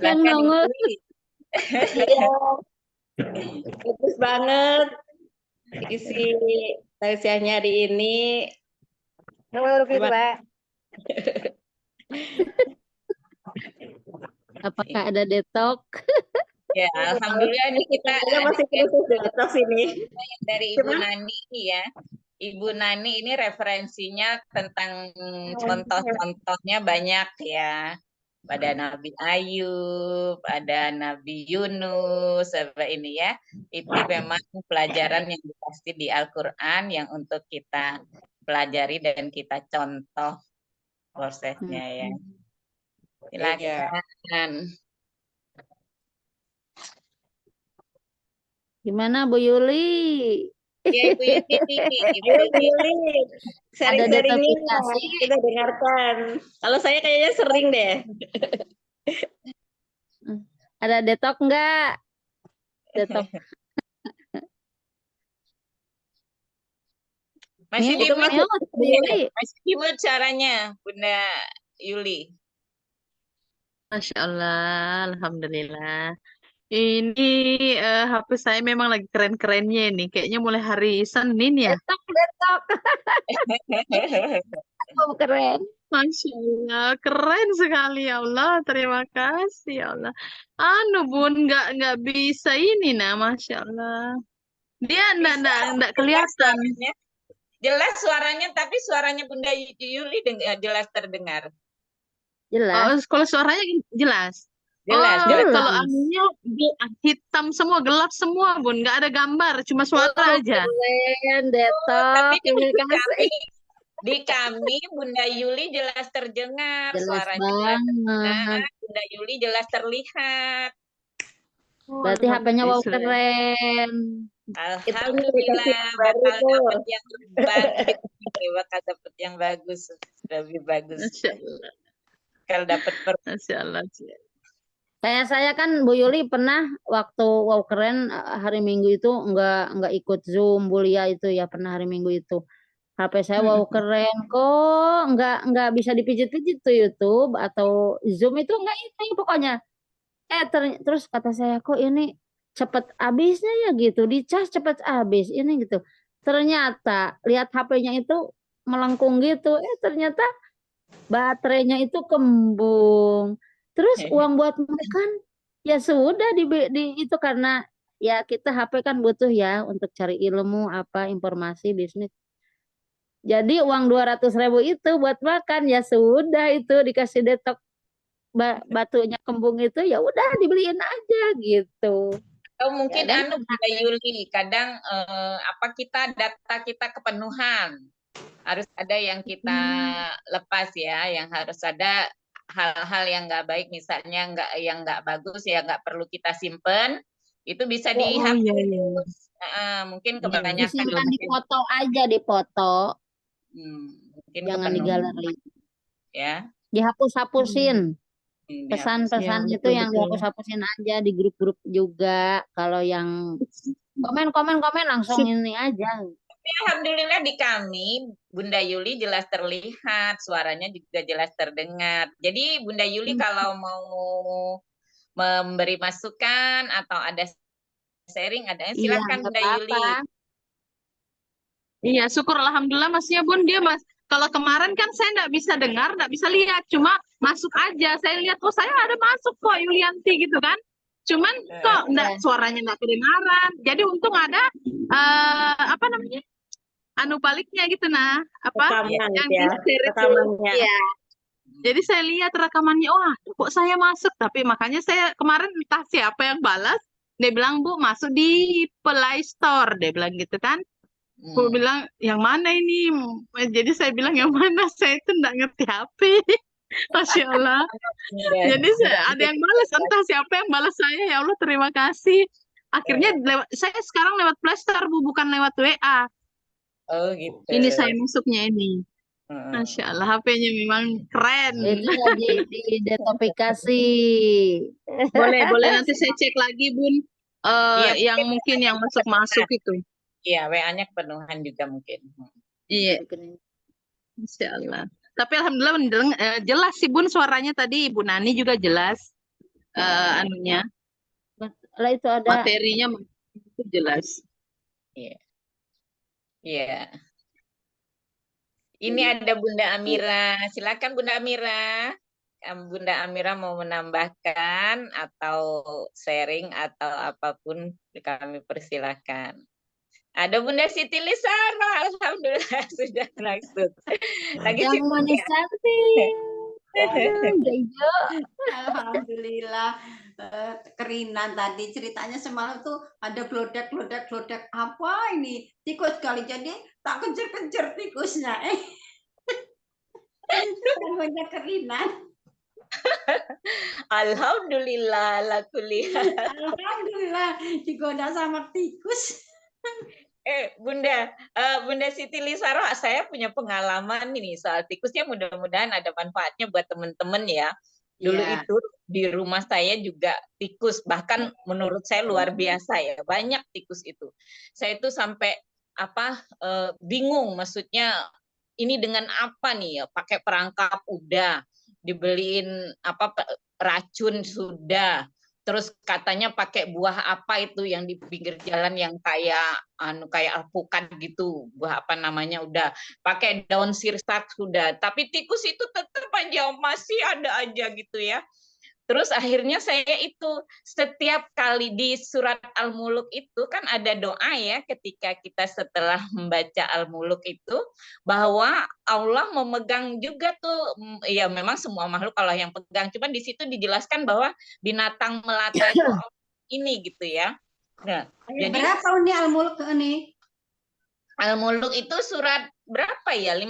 Yang nongol. Bagus banget isi tausiahnya hari ini. Apakah ada detok? Ya, alhamdulillah ini kita Saya masih proses detox ini. dari Ibu Nani ya. Ibu Nani ini referensinya tentang contoh-contohnya banyak ya. Ada Nabi Ayub, ada Nabi Yunus, apa ini ya. Itu memang pelajaran yang pasti di Al-Quran yang untuk kita pelajari dan kita contoh prosesnya ya. Silakan. Gimana Bu Yuli? Ya Ibu Yuli, Ibu Yuli. Sering-seringnya detopifikasi. kita dengarkan. Kalau saya kayaknya sering deh. Ada detok enggak? Detok. Masih Mute, di-mute, mute, Bu Yuli. masih di-mute caranya, Bunda Yuli. Masya Allah, Alhamdulillah. Ini HP saya memang lagi keren-kerennya ini. Kayaknya mulai hari Senin ya. Detok. Oh, keren. Masya Allah, keren sekali ya Allah. Terima kasih ya Allah. Anu Bun, nggak bisa ini nah, Masya Allah. Dia nggak kelihatan. Jelas suaranya, tapi suaranya Bunda Yuli jelas terdengar. Jelas. Oh, kalau suaranya jelas. Jelas, Oh, jelas. kalau anunya hitam semua, gelap semua, Bun. Nggak ada gambar, cuma suara aja. Keren, detok. Tapi Terima kasih. di kami Bunda Yuli jelas terdengar, Jelas suaranya jelas terdengar, banget. Bunda Yuli jelas terlihat. Berarti HP-nya wow keren. Alhamdulillah bakal dapat yang bagus, bakal dapat yang bagus, lebih bagus. Kalau dapat Masya Allah. Saya kan Bu Yuli pernah waktu wow keren hari Minggu itu nggak ikut Zoom Bulia itu ya, pernah hari Minggu itu. HP saya wow keren kok nggak bisa dipijit-pijit tuh YouTube atau Zoom itu nggak ini pokoknya. Terus kata saya kok ini cepet habisnya ya gitu, dicas cepet habis ini gitu. Ternyata lihat HP-nya itu melengkung gitu, ternyata baterainya itu kembung. Terus uang buat makan ya sudah di itu karena ya kita HP kan butuh ya untuk cari ilmu apa informasi bisnis. Jadi uang 200.000 itu buat makan ya sudah itu dikasih detok batunya kembung itu ya udah dibeliin aja gitu. Atau mungkin Ya, Bunda Yuli kadang data kita kepenuhan. Harus ada yang kita lepas ya, yang harus ada hal-hal yang nggak baik misalnya yang nggak bagus ya nggak perlu kita simpen, itu bisa dihapus. Mungkin kebanyakan disimpan di foto aja, dipoto. Mungkin jangan di galeri. Ya. Dihapus-hapusin. Pesan-pesan Ya, itu yang dihapus-hapusin aja di grup-grup juga. Kalau yang komen langsung ini aja. Tapi alhamdulillah di kami Bunda Yuli jelas terlihat, suaranya juga jelas terdengar. Jadi Bunda Yuli kalau mau memberi masukan atau ada sharing silakan Bunda Yuli. Iya, syukur alhamdulillah Masnya Bun, dia kalau kemarin kan saya nggak bisa dengar, nggak bisa lihat, cuma masuk aja. Saya lihat, oh saya ada masuk kok Yulianti gitu kan. Cuman kok suaranya nggak kedengaran. Jadi untung ada apa namanya? Anu baliknya gitu nah, apa Rekaman, yang ya. Rekamannya. Iya. Jadi saya lihat rekamannya, wah kok saya masuk, tapi makanya saya kemarin entah siapa yang balas, dia bilang Bu masuk di Play Store, dia bilang gitu kan. Aku bilang yang mana ini? Jadi saya bilang yang mana? Saya itu nggak ngerti HP. Masya Allah. Jadi ada yang balas, entah siapa yang balas saya. Ya Allah terima kasih. Akhirnya saya sekarang lewat Play Store Bu, bukan lewat WA. Oh gitu. Ini saya masuknya ini. Masya Allah, HP-nya memang keren. Itu lagi di detopifikasi. Boleh nanti saya cek lagi Bun. Yang mungkin yang masuk itu. Iya, WA-nya kepenuhan juga mungkin. Iya. Insya Allah. Tapi alhamdulillah jelas sih Bun suaranya tadi Ibu Nani juga jelas anunya. Lah itu ada materinya itu jelas. Iya. Iya. Ini ada Bunda Amira. Silakan Bunda Amira. Bunda Amira mau menambahkan atau sharing atau apapun kami persilakan. Ada Bunda Siti Lisara, alhamdulillah sudah langsung. Lagi Yang sibuk manis ya? cantik. Aduh, Jaijo. Alhamdulillah. Kerinan tadi ceritanya semalam tuh ada glodak apa ini tikus kali, jadi tak kejar tikusnya banyak kerinan. Alhamdulillah la kuliah. Alhamdulillah digoda sama tikus. Bunda, Bunda Siti Lisara, saya punya pengalaman ini soal tikusnya, mudah-mudahan ada manfaatnya buat teman-teman ya. Dulu Iya. itu di rumah saya juga tikus, bahkan menurut saya luar biasa ya, banyak tikus itu. Saya itu sampai bingung, maksudnya ini dengan apa nih ya? Pakai perangkap udah, dibeliin racun sudah. Terus katanya pakai buah apa itu yang di pinggir jalan yang kayak alpukat gitu, buah apa namanya, udah pakai daun sirsak sudah, tapi tikus itu tetap aja masih ada aja gitu ya. Terus akhirnya saya itu setiap kali di surat Al-Muluk itu kan ada doa ya, ketika kita setelah membaca Al-Muluk itu bahwa Allah memegang juga tuh, ya memang semua makhluk Allah yang pegang, cuman di situ dijelaskan bahwa binatang melata itu ini gitu ya. Nah, jadi berapa ini Al-Muluk ini? Al-Muluk itu surat berapa ya? 57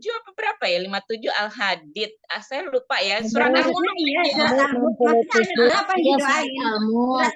apa berapa ya? 57 Al-Hadid. Saya lupa ya. Surat Al-Muluk ya, surat Al-Muluk. Berapa yang didoain?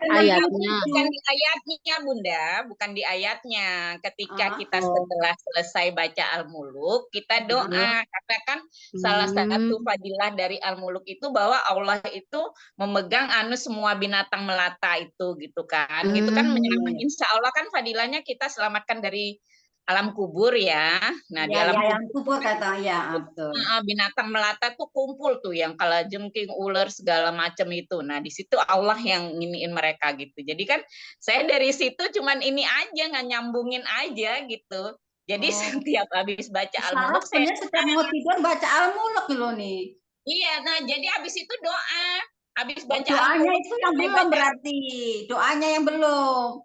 Ayatnya. Bukan di ayatnya, Bunda. Bukan di ayatnya. Ketika kita setelah selesai baca Al-Muluk, kita doa. Karena kan salah satu fadilah dari Al-Muluk itu bahwa Allah itu memegang semua binatang melata itu gitu kan. Gitu kan insya Allah kan fadilahnya kita selamatkan dari alam kubur ya. Nah, di alam kubur kata ya, betul. Binatang melata tuh kumpul tuh yang kalajengking, ular segala macam itu. Nah, di situ Allah yang nginiin mereka gitu. Jadi kan saya dari situ cuman ini aja, nggak nyambungin aja gitu. Jadi setiap habis baca Al-Muluk saya setiap mau tidur baca Al-Muluk loh nih. Iya, nah jadi habis itu doa. Habis baca doanya itu yang belum berarti. Doanya yang belum.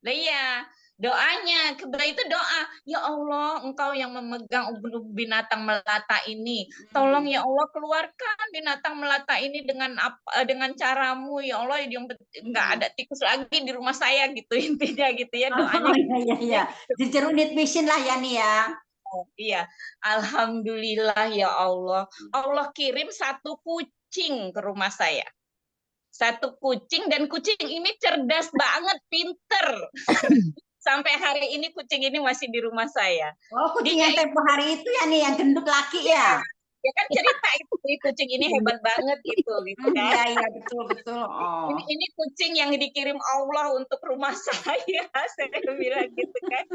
Nah, iya. Doanya, itu doa, ya Allah, Engkau yang memegang binatang melata ini, tolong ya Allah keluarkan binatang melata ini dengan caramu, ya Allah, yang nggak ada tikus lagi di rumah saya gitu intinya gitu ya doanya. Iya. Dijerunit mesin lah ya nih ya. Iya, alhamdulillah ya Allah, Allah kirim satu kucing ke rumah saya. Satu kucing, dan kucing ini cerdas banget, pinter. Sampai hari ini kucing ini masih di rumah saya. Oh, kucing yang tempo hari itu ya nih, yang gendut laki ya? Ya kan cerita itu, kucing ini hebat banget gitu kan. Iya, betul. Oh. Ini kucing yang dikirim Allah untuk rumah saya bilang gitu kan.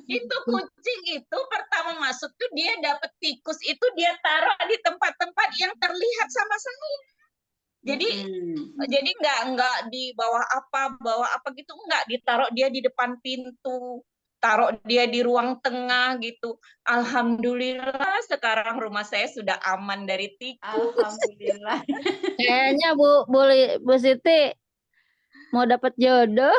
Itu kucing itu pertama masuk tuh dia dapat tikus itu dia taruh di tempat-tempat yang terlihat sama saya. Jadi nggak di bawah apa gitu, nggak, ditaruh dia di depan pintu, taruh dia di ruang tengah gitu. Alhamdulillah sekarang rumah saya sudah aman dari tikus. Alhamdulillah. Kayaknya Bu Siti mau dapat jodoh.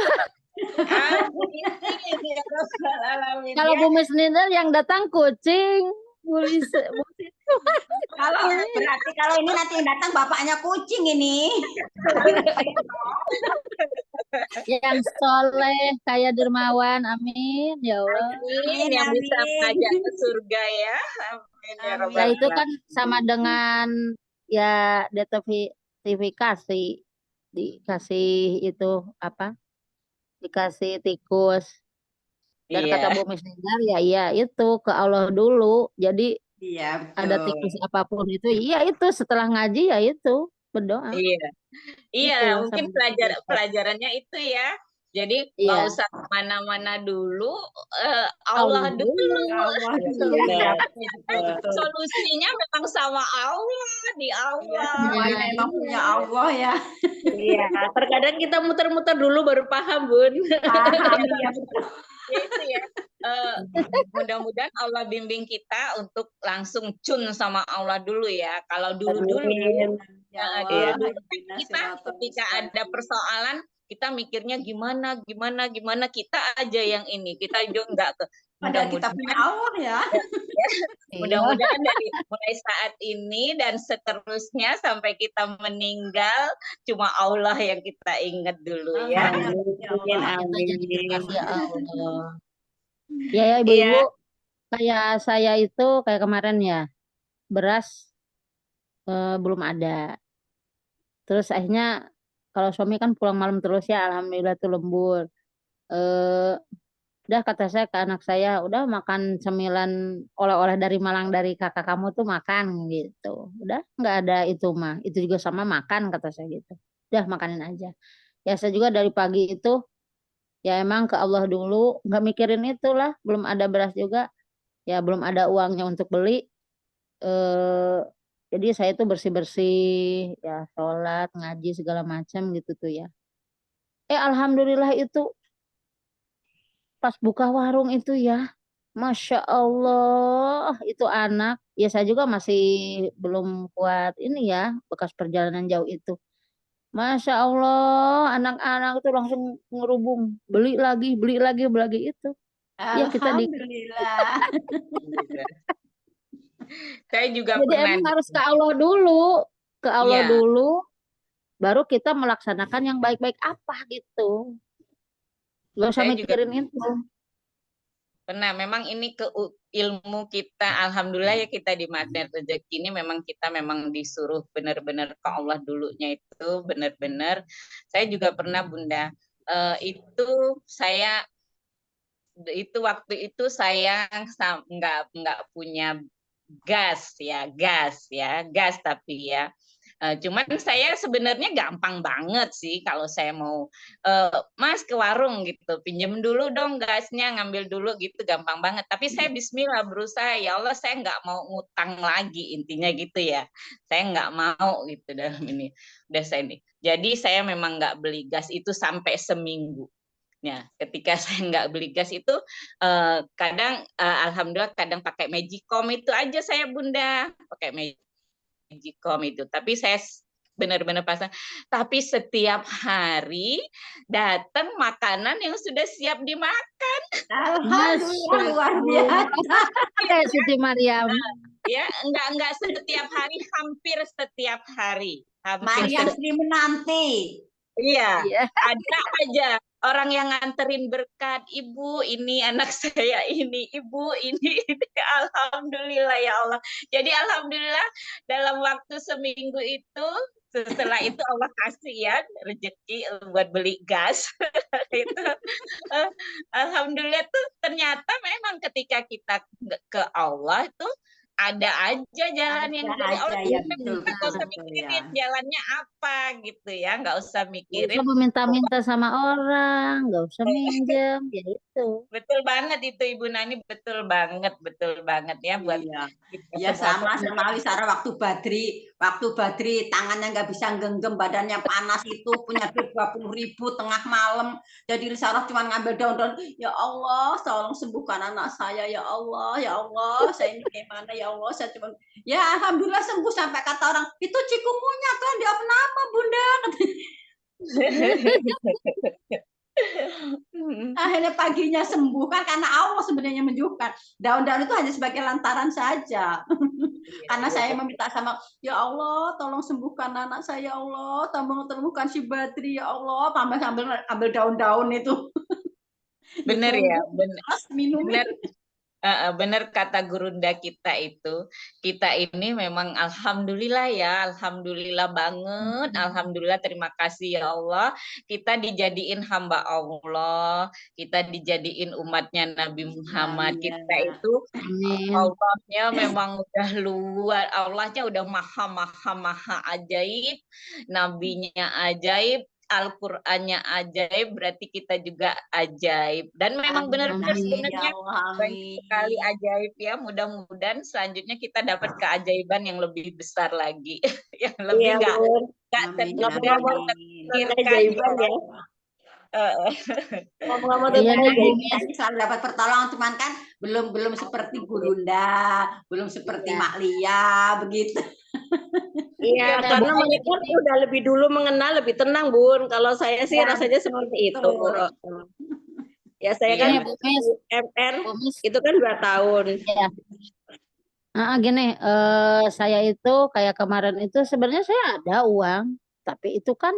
Kalau Bu Misniner yang datang kucing, Bu Siti. Berarti kalau ini nanti yang datang bapaknya kucing ini. Yang soleh kayak dermawan, amin ya Allah. Amin, yang bisa mengajak ke surga ya. Amin ya Rabbal. Nah itu kan sama dengan ya detoksifikasi, dikasih itu apa? Dikasih tikus. Dan kata Bu Misniner ya iya itu ke Allah dulu. Jadi iya, betul. Ada tikus apapun itu, iya itu setelah ngaji ya itu berdoa. Iya, mungkin pelajarannya itu ya. Jadi nggak usah kemana-mana dulu, Allah dulu. Solusinya memang sama Allah, di Allah. Memang punya Allah ya. Iya, terkadang kita muter-muter dulu baru paham, Bun. Paham ya, betul. Itu ya. mudah-mudahan Allah bimbing kita untuk langsung cun sama Allah dulu ya. Kalau dulu-dulu Amin. Ya dulu Allah, kan kita ketika ada mustaqim. persoalan kita mikirnya gimana kita aja yang ini. Kita juga enggak ke Padahal kita punya mudah-mudahan Allah ya. Iya. mudah-mudahan dari mulai saat ini dan seterusnya sampai kita meninggal cuma Allah yang kita ingat dulu ya. Amin. Ya Amin. Allah. Kita jadi Amin. kekasih Allah. Ya Iya. ibu-ibu, kayak saya itu kayak kemarin ya, beras belum ada. Terus akhirnya kalau suami kan pulang malam terus ya, alhamdulillah tuh lembur. Udah kata saya ke anak saya, udah makan cemilan oleh-oleh dari Malang dari kakak kamu tuh makan gitu. Udah nggak ada itu mah, itu juga sama makan kata saya gitu. Udah makanin aja. Ya saya juga dari pagi itu ya emang ke Allah dulu, nggak mikirin itulah, belum ada beras juga, ya belum ada uangnya untuk beli. Jadi saya tuh bersih-bersih, ya sholat, ngaji segala macam gitu tuh ya. Alhamdulillah itu pas buka warung itu ya, Masya Allah, itu anak, ya saya juga masih belum kuat ini ya, bekas perjalanan jauh itu. Masya Allah, anak-anak itu langsung ngerubung, beli lagi itu. Ya kita di, Alhamdulillah. Saya juga jadi pernah emang harus ke Allah Iya. dulu, baru kita melaksanakan yang baik-baik apa gitu. Gak usah Saya juga mikirin itu. pernah, memang ini ke ilmu kita, alhamdulillah ya kita di Madinah rezeki ini memang kita memang disuruh benar-benar ke Allah dulunya itu benar-benar. Saya juga pernah Bunda, itu saya itu waktu itu saya nggak punya gas tapi ya. Cuman saya sebenarnya gampang banget sih kalau saya mau Mas ke warung gitu, pinjem dulu dong gasnya, ngambil dulu gitu, gampang banget. Tapi saya Bismillah berusaha, ya Allah saya nggak mau ngutang lagi, intinya gitu ya. Saya nggak mau gitu dalam ini. Udah saya ini. Jadi saya memang nggak beli gas itu sampai seminggu. Ya, ketika saya nggak beli gas itu kadang alhamdulillah kadang pakai Magicom itu aja saya Bunda, pakai Magicom itu. Tapi saya benar-benar pasang. Tapi setiap hari datang makanan yang sudah siap dimakan. Alhamdulillah luar biasa. Ya Siti Maryam. Ya, enggak setiap hari, hampir setiap hari. Maryam Sri menanti. Iya, Iya. ada aja orang yang nganterin berkat, Ibu ini anak saya ini, Ibu ini. Alhamdulillah ya Allah. Jadi alhamdulillah dalam waktu seminggu itu, setelah itu Allah kasih ya rezeki buat beli gas. Itu alhamdulillah tuh ternyata memang ketika kita ke Allah itu ada aja jalan yang dari Allah. Ya, betul, Kita nggak usah mikirin jalannya apa gitu ya, nggak usah Nggak mikirin. usah meminta-minta sama orang, nggak usah minjem, ya itu. Betul banget itu Ibu Nani, betul banget ya buat Iya. kita Ya semua. sama Alisara waktu Badri tangannya nggak bisa genggam, badannya panas itu, punya duit 20.000 tengah malam. Jadi Alisara cuma ngambil daun-daun, ya Allah tolong sembuhkan anak saya ya Allah, saya ini gimana ya Allah, saya cuma ya alhamdulillah sembuh. Sampai kata orang itu cikungunya kan dia apa Bunda. Akhirnya paginya sembuh kan karena Allah sebenarnya menyembuhkan. Daun-daun itu hanya sebagai lantaran saja. Karena saya meminta sama ya Allah tolong sembuhkan anak saya ya Allah, tolong sembuhkan si Badri ya Allah, sambil ambil daun-daun itu. Bener ya, bener kata gurunda kita itu, kita ini memang alhamdulillah ya, alhamdulillah banget, alhamdulillah terima kasih ya Allah, kita dijadiin hamba Allah, kita dijadiin umatnya Nabi Muhammad, kita itu Allahnya memang udah luar, Allahnya udah maha ajaib, nabinya ajaib, Al-Qur'annya ajaib, berarti kita juga ajaib. Dan memang benar-benar sebenarnya banyak sekali ajaib ya. Mudah-mudahan selanjutnya kita dapat keajaiban yang lebih besar lagi. Yang lebih enggak terpikirkan. Keajaiban ya. Ngomong-ngomong Iya tentang nih Bu gaji, Mis. Kami selalu dapat pertolongan, cuman kan belum seperti Bunda, belum seperti Iya. Mak Lia begitu. iya, Iya, karena Bu Mis mereka ini. udah lebih dulu mengenal, lebih tenang, Bun. Kalau saya sih Ya, rasanya betul, seperti itu. betul. Ya, saya Iya, kan Gini Bu Mis, UMR Bu Mis. itu kan 2 tahun. Ya. Gini, saya itu kayak kemarin itu sebenarnya saya ada uang, tapi itu kan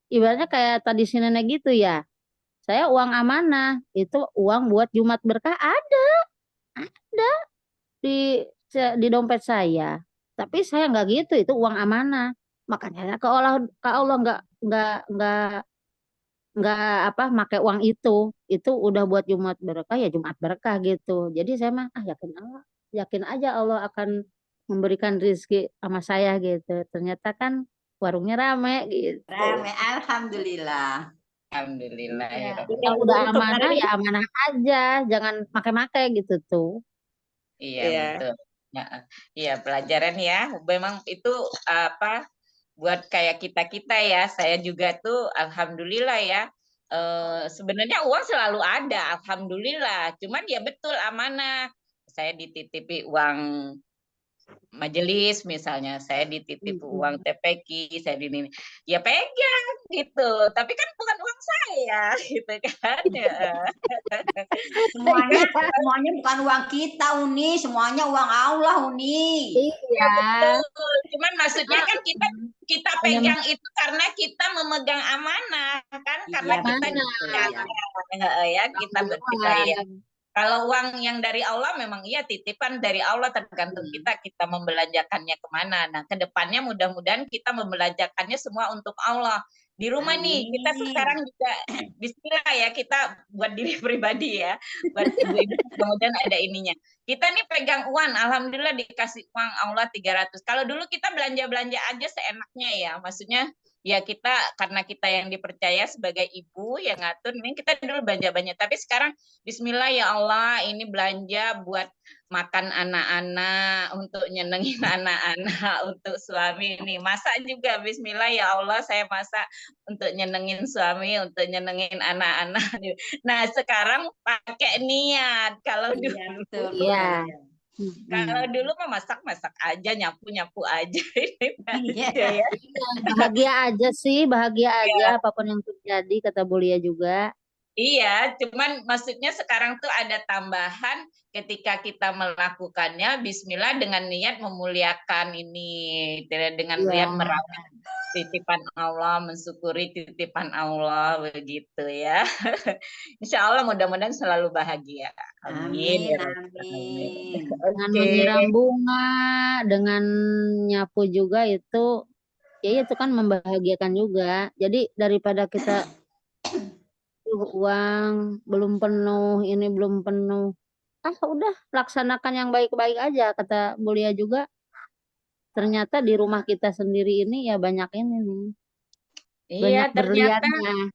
ibaratnya kayak tadi si nenek gitu ya. Saya uang amanah, itu uang buat Jumat berkah ada di dompet saya. Tapi saya nggak gitu, itu uang amanah. Makanya ke Allah nggak apa pakai uang itu udah buat Jumat berkah ya Jumat berkah gitu. Jadi saya mah yakin aja Allah akan memberikan rezeki sama saya gitu. Ternyata kan warungnya rame gitu. Rame, alhamdulillah. alhamdulillah. Ya, Ya Rabbil kalau udah Yang amanah kemarin ya amanah aja, jangan pakai-pakai gitu tuh. Iya ya, betul. Ya, iya pelajaran ya. Memang itu apa buat kayak kita ya. Saya juga tuh alhamdulillah ya. Sebenarnya uang selalu ada, alhamdulillah. Cuman ya betul amanah. Saya dititipi uang majelis misalnya, saya dititip uang TPQ, saya ini ya pegang gitu. Tapi kan bukan uang saya gitu kan. Ya. Semuanya Iya. semuanya bukan uang kita, Uni, semuanya uang Allah, Uni. Ya Iya. betul. Cuman maksudnya kan kita Punya pegang itu karena kita memegang amanah kan, karena Iya, kita betul, betul ya. dipercaya ya kita berpercaya. uang. Kalau uang yang dari Allah memang iya titipan dari Allah, tergantung kita membelanjakannya kemana. Nah, kedepannya mudah-mudahan kita membelanjakannya semua untuk Allah. Di rumah nih kita Amin. sekarang juga Bismillah ya, kita buat diri pribadi ya, buat ibu-ibu kemudian ada ininya. Kita nih pegang uang, alhamdulillah dikasih uang Allah 300. Kalau dulu kita belanja-belanja aja seenaknya ya, maksudnya ya kita karena kita yang dipercaya sebagai ibu yang ngatur, ini kita dulu belanja-belanja. Tapi sekarang Bismillah ya Allah, ini belanja buat makan anak-anak, untuk nyenengin anak-anak, untuk suami ini. Masak juga Bismillah ya Allah, saya masak untuk nyenengin suami, untuk nyenengin anak-anak. Nah, sekarang pakai niat. Kalau Iya, dulu betul, Iya. betul. kalau dulu mah masak-masak aja, nyapu-nyapu aja. Iya. Aja ya. Bahagia aja sih, bahagia aja Iya. apapun yang terjadi kata Bulia juga. Iya, cuman maksudnya sekarang tuh ada tambahan ketika kita melakukannya Bismillah dengan niat memuliakan ini, dengan niat Iya. merawat titipan Allah, mensyukuri titipan Allah begitu ya. Insya Allah mudah-mudahan selalu bahagia. Amin Amin, ya Rabbal alamin. amin. Dengan Oke. menyiram bunga, dengan nyapu juga itu, ya itu kan membahagiakan juga. Jadi daripada kita uang belum penuh, ini belum penuh. Udah laksanakan yang baik-baik aja kata Bulia juga. Ternyata di rumah kita sendiri ini ya banyak ini nih, Iya, banyak berliannya.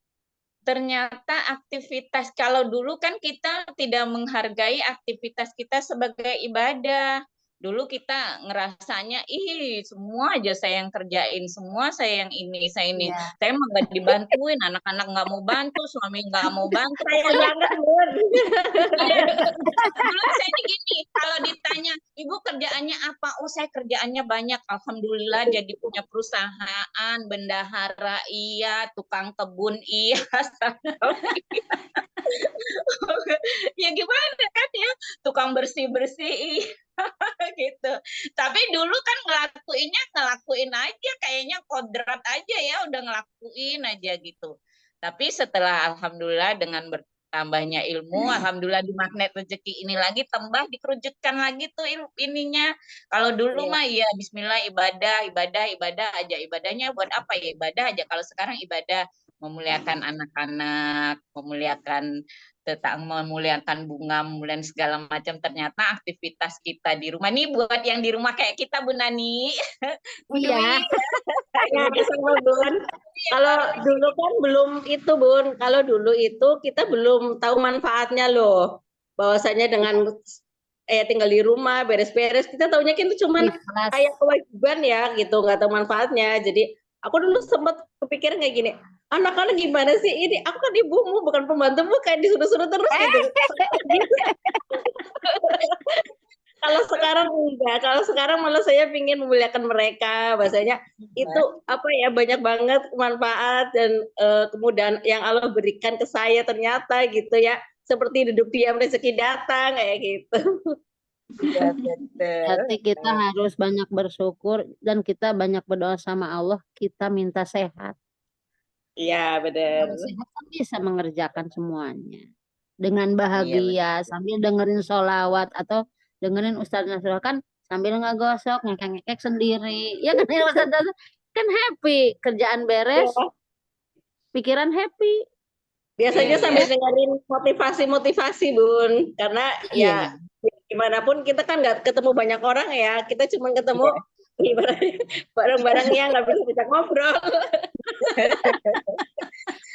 ternyata aktivitas kalau dulu kan kita tidak menghargai aktivitas kita sebagai ibadah. Dulu kita ngerasanya, ih semua aja saya yang kerjain, semua saya yang ini, saya ini. Iya. Saya mah nggak dibantuin, anak-anak nggak mau bantu, suami nggak mau bantu. saya Pokoknya banget, Bun. dulu saya ini gini, kalau ditanya, ibu kerjaannya apa? Oh saya kerjaannya banyak, alhamdulillah jadi punya perusahaan, bendahara iya, tukang kebun iya, ya gimana kan ya, tukang bersih-bersih gitu. Tapi dulu kan ngelakuin aja, kayaknya kodrat aja ya, udah ngelakuin aja gitu. Tapi setelah alhamdulillah dengan bertambahnya ilmu, alhamdulillah di magnet rezeki ini lagi tambah dikerucutkan lagi tuh ininya. Kalau dulu Iya. mah ya Bismillah ibadah aja, ibadahnya buat apa ya ibadah aja. Kalau sekarang ibadah memuliakan anak-anak, memuliakan bunga, memuliakan segala macam. Ternyata aktivitas kita di rumah nih buat yang di rumah kayak kita Bu Nani, Bu Iya. Dwi, Saya sama Bun. Kalau dulu kan belum itu, Bun. Kalau dulu itu kita belum tahu manfaatnya loh. Bahwasanya dengan tinggal di rumah, beres-beres, kita taunya kan itu cuman Ikhlas. kayak kewajiban ya gitu, nggak tahu manfaatnya. Jadi aku dulu sempat kepikiran kayak gini, anak-anak gimana sih ini? Aku kan ibumu bukan pembantumu, kayak disuruh-suruh terus gitu. Kalau sekarang enggak, kalau sekarang malah saya ingin memuliakan mereka, bahasanya itu apa ya, banyak banget manfaat dan kemudahan yang Allah berikan ke saya ternyata gitu ya, seperti duduk diam rezeki datang kayak gitu. Iya, betul. Berarti kita harus banyak bersyukur dan kita banyak berdoa sama Allah, kita minta sehat. Iya benar. Kalau sehat kan bisa mengerjakan semuanya dengan bahagia sambil dengerin sholawat atau dengerin Ustadz Nasrul kan sambil ngegosok ngekek-ngekek sendiri ya kan ya Ustadz Nasrul? Kan happy, kerjaan beres, pikiran happy. Biasanya sambil dengerin motivasi-motivasi Bun, karena ya gimana pun kita kan nggak ketemu banyak orang ya, kita cuma ketemu bareng-barengnya, nggak bisa kita ngobrol.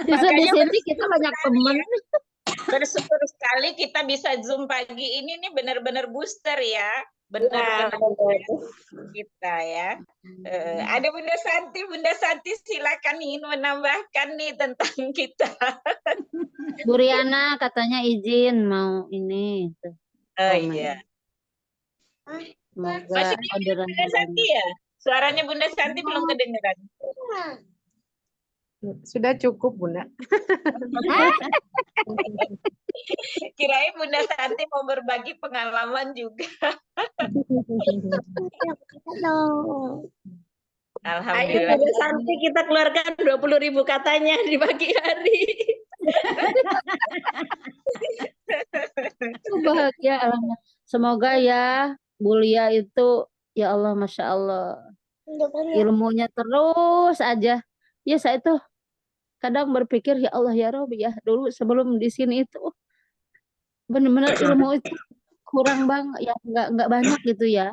Justru di sini kita banyak teman. Bersyukur sekali kita bisa Zoom pagi ini nih benar-benar booster ya. Benar-benar kita ya. Ada Bunda Santi silakan ingin menambahkan nih tentang kita. Bu Riana katanya izin mau ini. Oh iya. Semoga Masih Bunda Santi ya? Suaranya Bunda Santi belum kedengeran. Sudah cukup, Bunda. Kirain Bunda Santi mau berbagi pengalaman juga. Alhamdulillah. Ayo Bunda Santi kita keluarkan 20.000 katanya di pagi hari. Bahagia alhamdulillah. Semoga ya Bu Lia itu ya Allah Masya Allah ilmunya terus aja. Ya saya tuh kadang berpikir ya Allah ya Robi ya dulu sebelum di sini itu benar-benar ilmu itu kurang banget ya nggak banyak gitu ya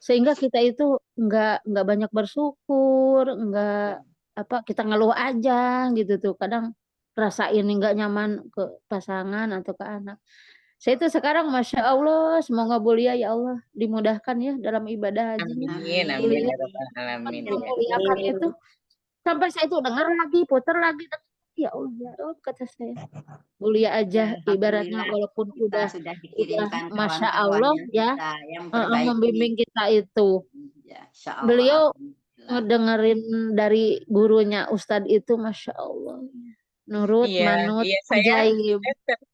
sehingga kita itu nggak banyak bersyukur nggak apa kita ngeluh aja gitu tuh kadang rasa ini nggak nyaman ke pasangan atau ke anak. Saya itu sekarang Masya Allah semoga Bu Lia ya Allah dimudahkan ya dalam ibadah hajinya. Amin. Amin. Itu sampai saya itu dengar lagi putar lagi ya Allah ya Allah kata saya Bu Lia aja ibaratnya walaupun udah Masya Allah ya membimbing kita itu beliau ngedengerin dari gurunya Ustadz itu Masya Allah nurut manut ajaib.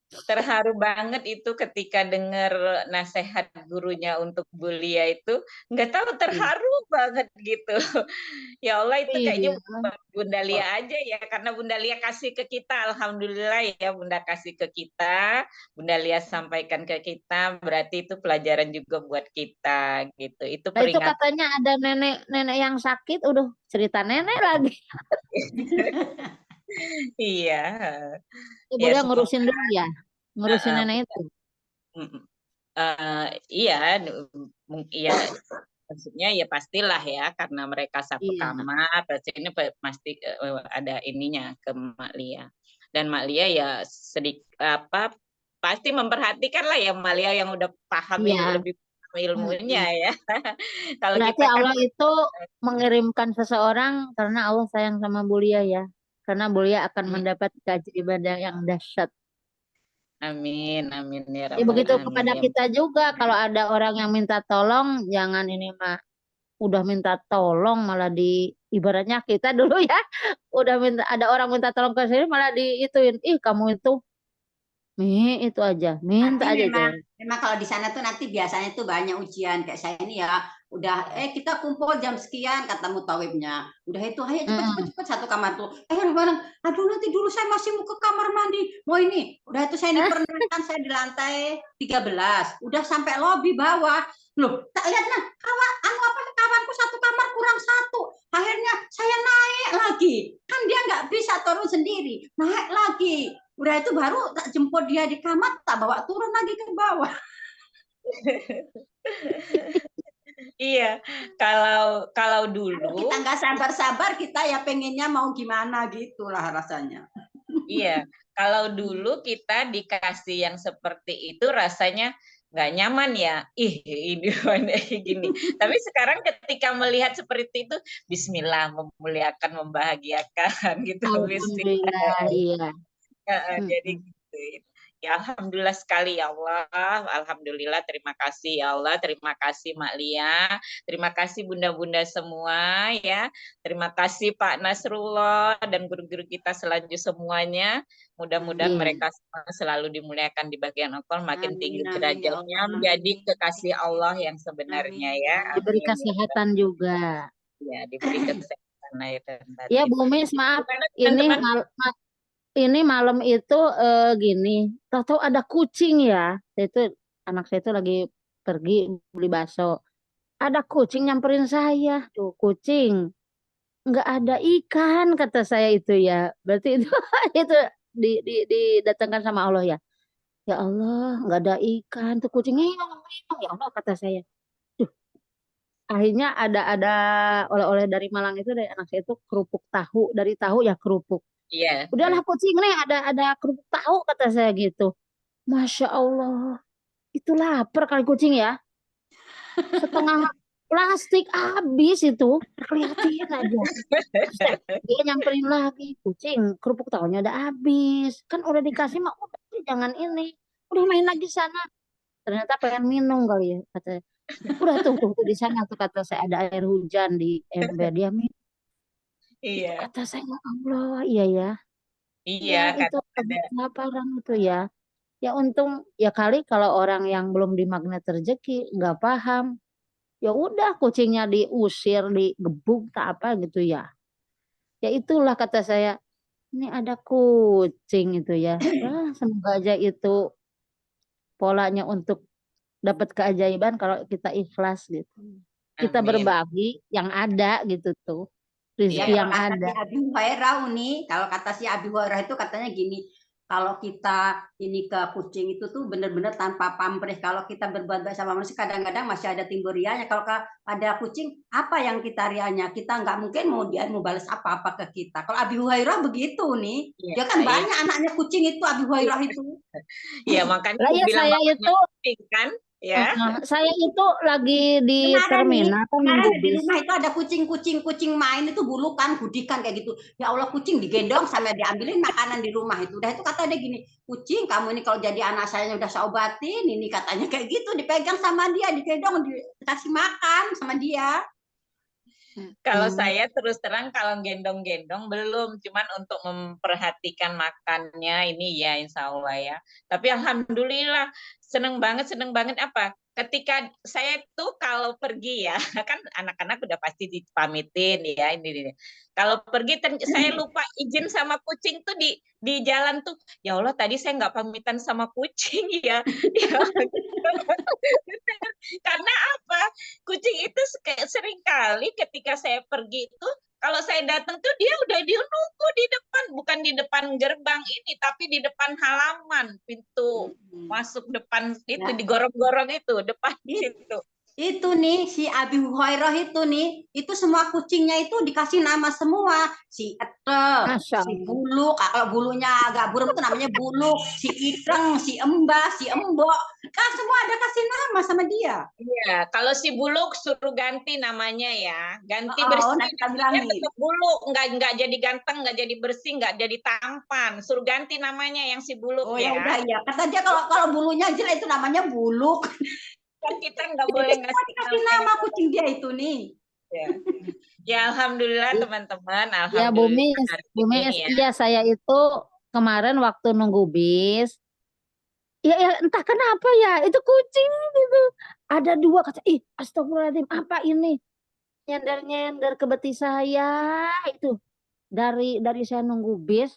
Terharu banget itu ketika dengar nasihat gurunya untuk Bu Lia itu nggak tahu terharu banget gitu. Ya Allah itu kayaknya Bunda Lia aja ya karena Bunda Lia kasih ke kita alhamdulillah ya Bunda kasih ke kita Bunda Lia sampaikan ke kita berarti itu pelajaran juga buat kita gitu. Itu peringatan. Itu katanya ada nenek yang sakit udah cerita nenek lagi. Iya. Ya, ngurusin dulu ya, ngurusin nenek itu. Iya, maksudnya ya pastilah ya karena mereka satu kamar, pasti ini pasti ada ininya ke Mak Lia. Dan Mak Lia ya pasti memperhatikan lah ya Mak Lia yang udah paham lebih ilmunya ya. Kalau berarti kita Allah itu mengirimkan seseorang karena Allah sayang sama Bu Lia ya. Karena Bu Lia akan mendapat keajaiban yang dahsyat. Amin ya Rabbal begitu alamin. Kepada kita juga kalau ada orang yang minta tolong jangan ini mah udah minta tolong malah di ibaratnya kita dulu ya udah ada orang minta tolong ke sini malah diituin kamu itu aja minta tapi aja memang kalau di sana tuh nanti biasanya tuh banyak ujian kayak saya ini ya udah kita kumpul jam sekian kata mutawibnya udah itu ayo cepet satu kamar tuh bareng aduh nanti dulu saya masih mau ke kamar mandi mau ini udah itu saya ini pernah kan saya di lantai 13 udah sampai lobi bawah loh tak lihat nah kawanku satu kamar kurang satu akhirnya saya naik lagi kan dia nggak bisa turun sendiri naik lagi udah itu baru tak jemput dia di kamar tak bawa turun lagi ke bawah. Iya, kalau dulu kita nggak sabar-sabar kita ya pengennya mau gimana gitulah rasanya. Iya, kalau dulu kita dikasih yang seperti itu rasanya nggak nyaman ya, ini gini. Tapi sekarang ketika melihat seperti itu, Bismillah, memuliakan, membahagiakan gitu. Bismillah. Alhamdulillah, iya. Jadi gitu. Ya Alhamdulillah sekali ya Allah. Alhamdulillah, terima kasih ya Allah. Terima kasih Mak Lia. Terima kasih bunda-bunda semua ya. Terima kasih Pak Nasrullah dan guru-guru kita selanjutnya semuanya. Mudah-mudahan Iya. mereka semua selalu dimuliakan di bagian Allah, makin tinggi Amin, amin, ya derajatnya, Allah. menjadi Amin. kekasih Allah yang sebenarnya Amin, ya. ya Allah. Diberi Amin. kesehatan juga. Ya, diberi kesehatan lahir dan Ya batin. Bu Mis, maaf. Gimana, Ini teman-teman? ini malam itu gini, tahu-tahu ada kucing ya. Itu anak saya itu lagi pergi beli bakso. Ada kucing nyamperin saya. Tuh kucing, nggak ada ikan kata saya itu ya. Berarti itu itu didatangkan sama Allah ya. Ya Allah, nggak ada ikan. Tuh kucingnya hilang. Ya Allah kata saya. Duh, akhirnya ada oleh-oleh dari Malang itu dari anak saya itu kerupuk tahu, dari tahu ya kerupuk. Iya. Udahlah kucing nih ada kerupuk tahu kata saya gitu. Masya Allah, itu lapar kali kucing ya. Setengah plastik habis itu, kelihatan aja. Dia nyamperin lagi, kucing kerupuk tahunya udah habis. Kan udah dikasih mah udah jangan ini. Udah main lagi sana. Ternyata pengen minum kali ya kata. Udah tuh di sana tuh kata saya ada air hujan di ember dia minum. Itu Iya. kata saya ya Allah, iya ya. Iya, Ya itu ada. kelaparan itu ya. Ya untung ya kali kalau orang yang belum di magnet rezeki nggak paham. Ya udah kucingnya diusir, digebuk tak apa gitu ya. Ya itulah kata saya, ini ada kucing itu ya. Wah, semoga aja itu polanya untuk dapat keajaiban kalau kita ikhlas gitu. Kita Amin. berbagi yang ada gitu tuh. Ya, Rezeki kalau yang kata ada. si Abi Hurairah nih, kalau kata si Abi Hurairah itu katanya gini, kalau kita ini ke kucing itu tuh benar-benar tanpa pamrih. Kalau kita berbuat baik sama manusia, kadang-kadang masih ada timbul rianya. Kalau ada kucing, apa yang kita rianya? Kita nggak mungkin mau dia mau balas apa-apa ke kita. Kalau Abi Hurairah begitu nih, Iya, dia kan iya. banyak anaknya kucing itu Abi Hurairah itu. Iya, makanya Lah aku ya bilang saya bapaknya itu kucing kan, ya. saya itu lagi di Kemarin nih, terminal kan kemarin nunggu di bis. rumah itu ada kucing main itu bulukan, gudikan kayak gitu. Ya Allah kucing digendong sampai diambilin makanan di rumah itu. Udah itu kata dia gini, kucing kamu ini kalau jadi anak saya udah saya obatin, ini katanya kayak gitu dipegang sama dia, digendong, dikasih makan sama dia. Kalau saya terus terang kalau gendong-gendong belum, cuman untuk memperhatikan makannya ini ya insya Allah ya. Tapi alhamdulillah seneng banget apa? Ketika saya tuh kalau pergi ya, kan anak-anak udah pasti dipamitin ya ini. Kalau pergi saya lupa izin sama kucing tuh di jalan tuh. Ya Allah tadi saya nggak pamitan sama kucing ya. Karena apa? Kucing itu sering kali ketika saya pergi itu, kalau saya datang tuh dia udah nunggu di depan, bukan di depan gerbang ini, tapi di depan halaman pintu masuk depan itu Ya. digorong-gorong itu depan situ. Itu nih si Abi Hurairah itu nih, itu semua kucingnya itu dikasih nama semua. Si Etel, si Buluk, kalau bulunya agak buram itu namanya Buluk, si Itreng, si Embah, si Embok. Kan semua ada kasih nama sama dia. Iya, kalau si Buluk suruh ganti namanya ya, ganti Oh, bersih. nanti kita Dia bilangin. tetap Buluk, nggak jadi ganteng, nggak jadi bersih, nggak jadi tampan. Suruh ganti namanya yang si Buluk Oh ya. ya udah ya. Kata dia kalau bulunya jelek itu namanya Buluk. Kan kita nggak boleh kasih nama kucing dia itu nih. Ya, ya alhamdulillah teman-teman, Ya Bu alhamdulillah Mis, ya. iya saya itu kemarin waktu nunggu bis, ya entah kenapa ya itu kucing gitu. Ada dua kata, ih astagfirullahaladzim apa ini? Nyender-nyender ke betis saya itu. Dari saya nunggu bis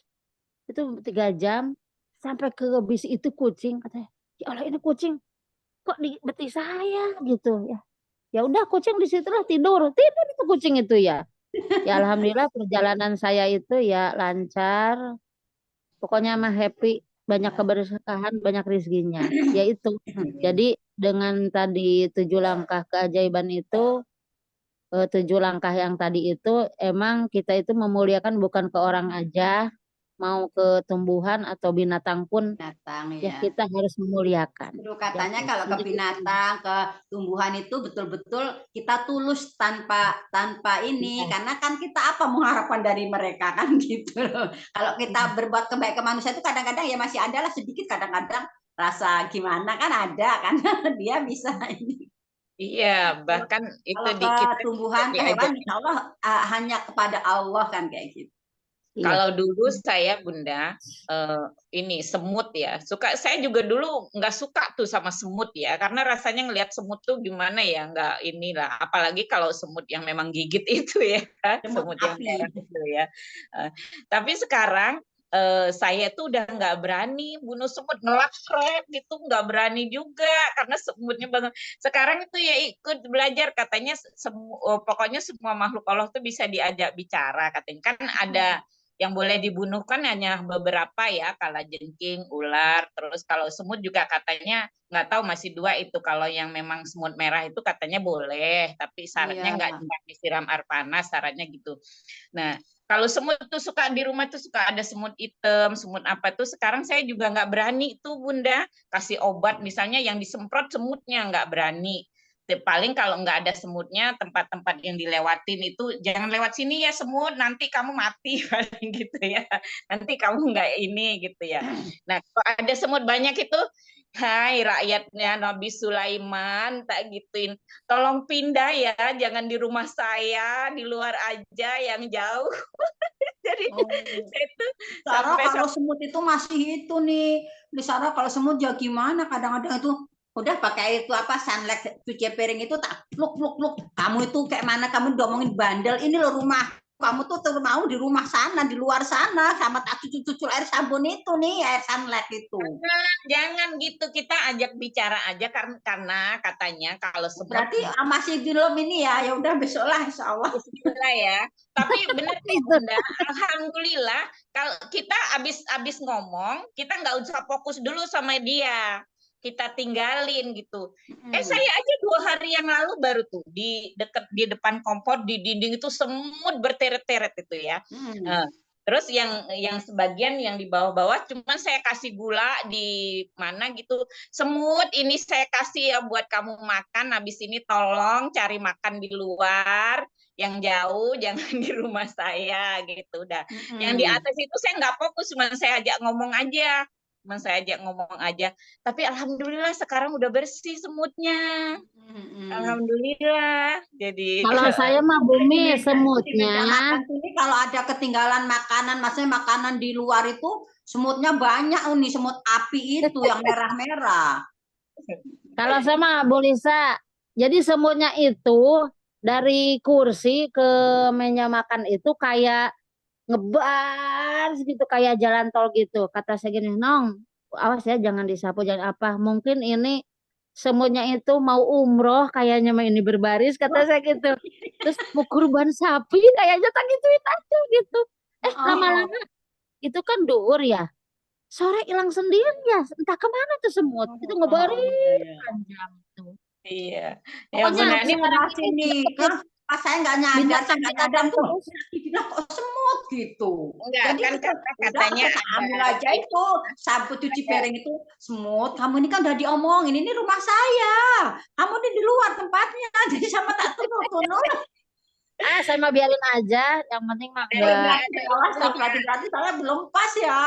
itu 3 jam sampai ke bis itu kucing katanya. Ya Allah ini kucing kok di betis saya gitu ya. Ya udah kucing di situlah tidur itu kucing itu ya. Ya alhamdulillah perjalanan saya itu ya lancar. Pokoknya mah happy, banyak keberkahan, banyak rezekinya. Ya itu. Jadi dengan tadi 7 langkah keajaiban itu 7 langkah yang tadi itu emang kita itu memuliakan bukan ke orang aja, mau ke tumbuhan atau binatang pun Binatang ya ya. kita harus memuliakan. Dulu katanya Ya, kalau ke jadi binatang, ke tumbuhan itu betul-betul kita tulus tanpa ini, ya, karena kan kita apa mengharapkan dari mereka kan gitu loh. Kalau kita berbuat kebaik ke manusia itu kadang-kadang ya masih ada lah sedikit kadang-kadang rasa gimana kan ada kan dia bisa ini. Iya, bahkan itu Kalau di ke kita tumbuhan, ke diajak. hewan, insya Allah hanya kepada Allah kan kayak gitu. iya. Kalau dulu saya Bunda ini semut ya, saya juga dulu nggak suka tuh sama semut ya, karena rasanya ngelihat semut tuh gimana ya, nggak inilah, apalagi kalau semut yang memang gigit itu ya, Semut semut yang api. merah itu ya. Tapi sekarang saya tuh udah nggak berani bunuh semut, ngelakret gitu, nggak berani juga karena semutnya banget. Sekarang itu ya ikut belajar katanya pokoknya semua makhluk Allah tuh bisa diajak bicara katanya, kan ada yang boleh dibunuh kan hanya beberapa ya, kalajengking, ular, terus kalau semut juga katanya nggak tahu masih 2 itu, kalau yang memang semut merah itu katanya boleh, tapi syaratnya Iya. nggak disiram air panas, syaratnya gitu. Nah, kalau semut tuh suka di rumah tuh suka ada semut hitam, semut apa tuh, sekarang saya juga nggak berani tuh Bunda kasih obat misalnya yang disemprot semutnya nggak berani. Paling kalau nggak ada semutnya, tempat-tempat yang dilewatin itu jangan lewat sini ya semut, nanti kamu mati paling gitu ya, nanti kamu nggak ini gitu ya. Nah kalau ada semut banyak itu, hai rakyatnya Nabi Sulaiman tak gituin, tolong pindah ya, jangan di rumah saya, di luar aja yang jauh. Jadi itu Sarah sampai kalau semut itu masih itu nih, di Sarah kalau semut ya gimana kadang-kadang itu udah pakai itu apa sunlight cuci piring itu tak pluk pluk pluk, kamu itu kayak mana, kamu diomongin bandel, ini loh rumah kamu tuh mau di rumah sana, di luar sana sama tak cucu air sabun itu nih, air sunlight itu. jangan gitu, kita ajak bicara aja karena katanya kalau semut Berarti masih belum ini ya, ya udah besok lah insya Allah. Bismillah ya. Tapi benar nih Bunda, alhamdulillah kalau kita abis ngomong, kita nggak usah fokus dulu sama dia. Kita tinggalin gitu. Saya aja 2 hari yang lalu baru tuh di depan kompor di dinding itu semut berteret-teret itu ya. Terus yang sebagian yang di bawah-bawah cuman saya kasih gula di mana gitu. Semut ini saya kasih ya buat kamu makan, habis ini tolong cari makan di luar yang jauh, jangan di rumah saya gitu udah. Yang di atas itu saya nggak fokus, cuma saya ajak ngomong aja. Tapi alhamdulillah sekarang udah bersih semutnya. Alhamdulillah. Jadi Kalau saya mah Bumi semutnya ini kalau ada ketinggalan makanan, maksudnya makanan di luar itu semutnya banyak nih, semut api itu yang merah-merah. kalau sama Bu Lisa, jadi semutnya itu dari kursi ke meja makan itu kayak ngebas gitu, kayak jalan tol gitu. Kata saya gini, Nong, awas ya jangan disapu, jangan apa. Mungkin ini semutnya itu mau umroh, kayaknya mah ini berbaris, kata saya gitu. Terus mau kurban sapi, kayaknya tak gituin aja gitu. Lama-lama itu kan duhur ya. Sore hilang sendiri ya, entah kemana tuh semut. Itu ngebaris panjang tuh. iya. Ya Pokoknya Bunda, ini sekarang Sini kan pas saya nggak nyadar, saya nggak nyadar tuh terus. dibilang kok semut gitu. enggak Jadi kan kita katanya kita ambil aja itu sapu cuci piring itu, semut kamu ini kan udah diomongin ini rumah saya, kamu ini di luar tempatnya, jadi sama tak turun. Saya mah biarin aja, yang penting mah Berarti saya belum pas ya.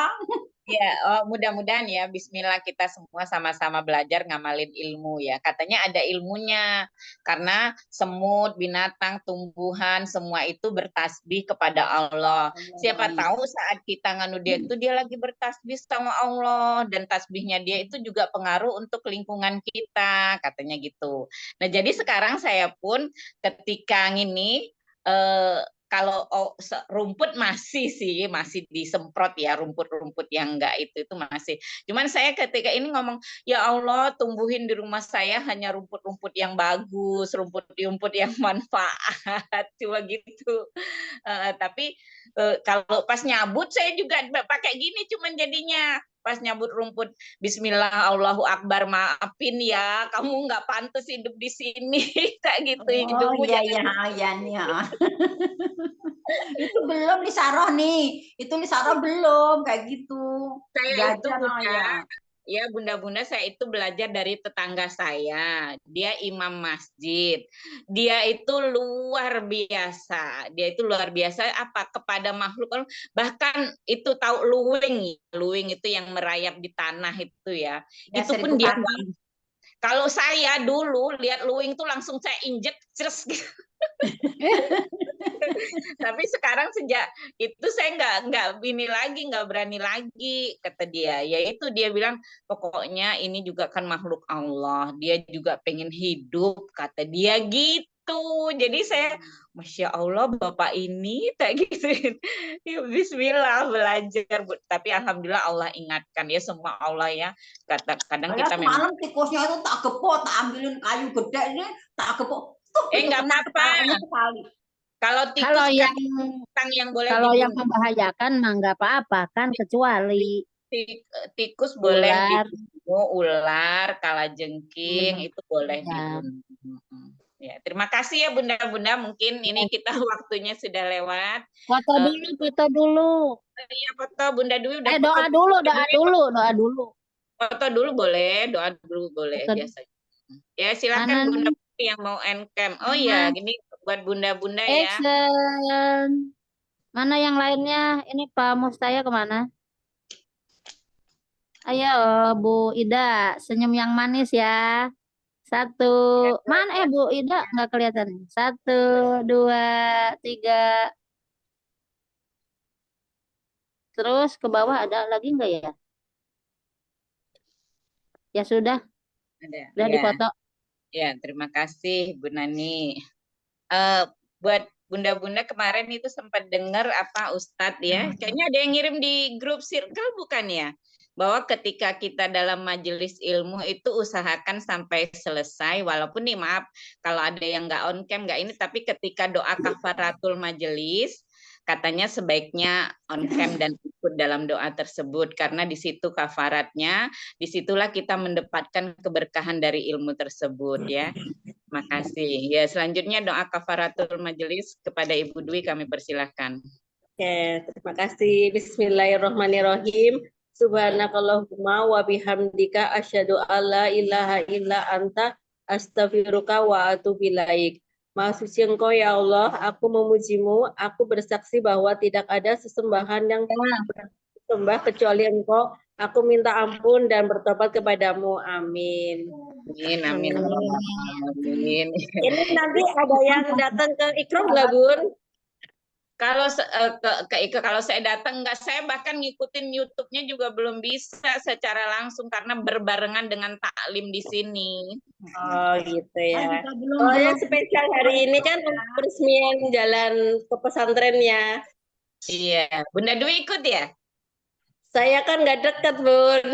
ya, mudah-mudahan ya Bismillah kita semua sama-sama belajar ngamalin ilmu ya. Katanya ada ilmunya karena semut, binatang, tumbuhan semua itu bertasbih kepada Allah. Siapa tahu saat kita nganu dia itu dia lagi bertasbih sama Allah dan tasbihnya dia itu juga pengaruh untuk lingkungan kita, katanya gitu. Nah, jadi sekarang saya pun ketika ngini kalau rumput masih disemprot ya, rumput-rumput yang enggak itu masih. Cuman saya ketika ini ngomong, ya Allah tumbuhin di rumah saya hanya rumput-rumput yang bagus, rumput-rumput yang manfaat, cuma gitu. Tapi Kalau pas nyabut saya juga pakai gini, cuman jadinya pas nyabut rumput, Bismillah, Allahu Akbar, maafin ya, kamu nggak pantas hidup di sini, kayak gitu. Oh Hidupmu iya jangan iya nih. Itu belum Lisaroh nih, itu Lisaroh belum kayak gitu. Saya itu Belajar Bunda, ya Bunda-Bunda, saya itu belajar dari tetangga saya. Dia imam masjid. Dia itu luar biasa. Dia itu luar biasa apa kepada makhluk. Bahkan itu tahu luwing. Luwing itu yang merayap di tanah itu ya. Ya, Itu pun 1000 dia kaki. kalau saya dulu lihat luwing tuh langsung saya injek cerus gitu. Tapi sekarang sejak itu saya nggak berani lagi, kata dia. Yaitu dia bilang pokoknya ini juga kan makhluk Allah, dia juga pengen hidup, kata dia gitu. Jadi saya, Masya Allah Bapak ini tak gitu. Ya, Bismillah belajar. Tapi Alhamdulillah Allah ingatkan ya, semua Allah ya. Kadang kita memang Semalam tikusnya itu tak gepok, tak ambilin kayu gede ini, tak gepok. nggak apa-apa. Kalau tikus Kalau yang yang boleh kalau yang dibunuh. membahayakan mah nggak apa-apa kan, kecuali Tikus boleh ular. dibunuh, ular, kalajengking itu boleh Ya. dibunuh. Ya, terima kasih ya Bunda-Bunda. Mungkin ini kita waktunya sudah lewat. Foto dulu. Iya, foto Bunda Dwi udah Doa dulu. Foto dulu boleh, doa dulu boleh Foto. biasanya. Ya, silakan Mana Bunda yang mau end cam. Oh iya, ini buat Bunda-Bunda ya. Action. Mana yang lainnya? Ini Pak Mustaya kemana? Ayo Bu Ida, senyum yang manis ya. 1, mana Bu Ida nggak kelihatan. 1, 2, 3. Terus ke bawah ada lagi nggak ya? Ya sudah. Udah Ya. dipoto. Ya, terima kasih Bu Nani. Buat Bunda-Bunda kemarin itu sempat dengar apa Ustadz ya, kayaknya ada yang ngirim di grup circle bukan ya, bahwa ketika kita dalam majelis ilmu itu usahakan sampai selesai, walaupun nih maaf kalau ada yang nggak on cam nggak ini, tapi ketika doa kafaratul majelis katanya sebaiknya on cam dan ikut dalam doa tersebut, karena di situ kafaratnya, disitulah kita mendapatkan keberkahan dari ilmu tersebut ya. Makasih. Ya, selanjutnya doa kafaratul majelis kepada Ibu Dwi kami persilahkan. Oke, terima kasih. Bismillahirrahmanirrahim. Subhanakallahumma wa bihamdika asyhadu alla ilaha illa anta astaghfiruka wa atubu ilaik. Maha suci Engkau ya Allah, aku memujimu, aku bersaksi bahwa tidak ada sesembahan yang disembah kecuali Engkau. Aku minta ampun dan bertobat kepadamu. Amin. Amin. Amin. Ini nanti ada yang datang ke Ikram nggak, Bun? Kalau kalau saya datang enggak, saya bahkan ngikutin YouTube-nya juga belum bisa secara langsung karena berbarengan dengan taklim di sini. Oh gitu ya. Soalnya spesial hari ini kan peresmian jalan ke pesantrennya. Iya, Bunda Dwi ikut ya? Saya kan nggak dekat, Bun.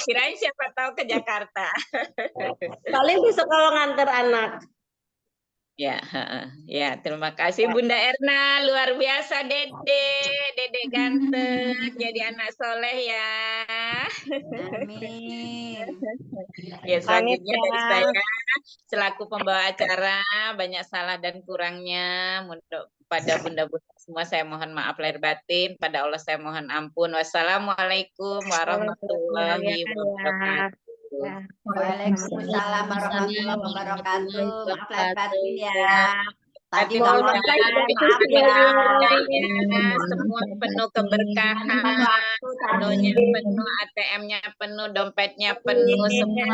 Kirain siapa tahu ke Jakarta. Paling besok kalau nganter anak. Ya, ya, terima kasih Bunda Erna, luar biasa Dede ganteng, jadi anak soleh ya. Amin. Ya, selanjutnya dari saya selaku pembawa acara, banyak salah dan kurangnya. Pada bunda-bunda semua saya mohon maaf lahir batin, pada Allah saya mohon ampun. Wassalamualaikum warahmatullahi wabarakatuh. Waalaikumsalam warahmatullahi wabarakatuh. Maaf lahir batin ya. Tadi Mohon maaf ya. ya. Semua penuh keberkahan, doanya penuh, ATM-nya penuh, dompetnya penuh, semua.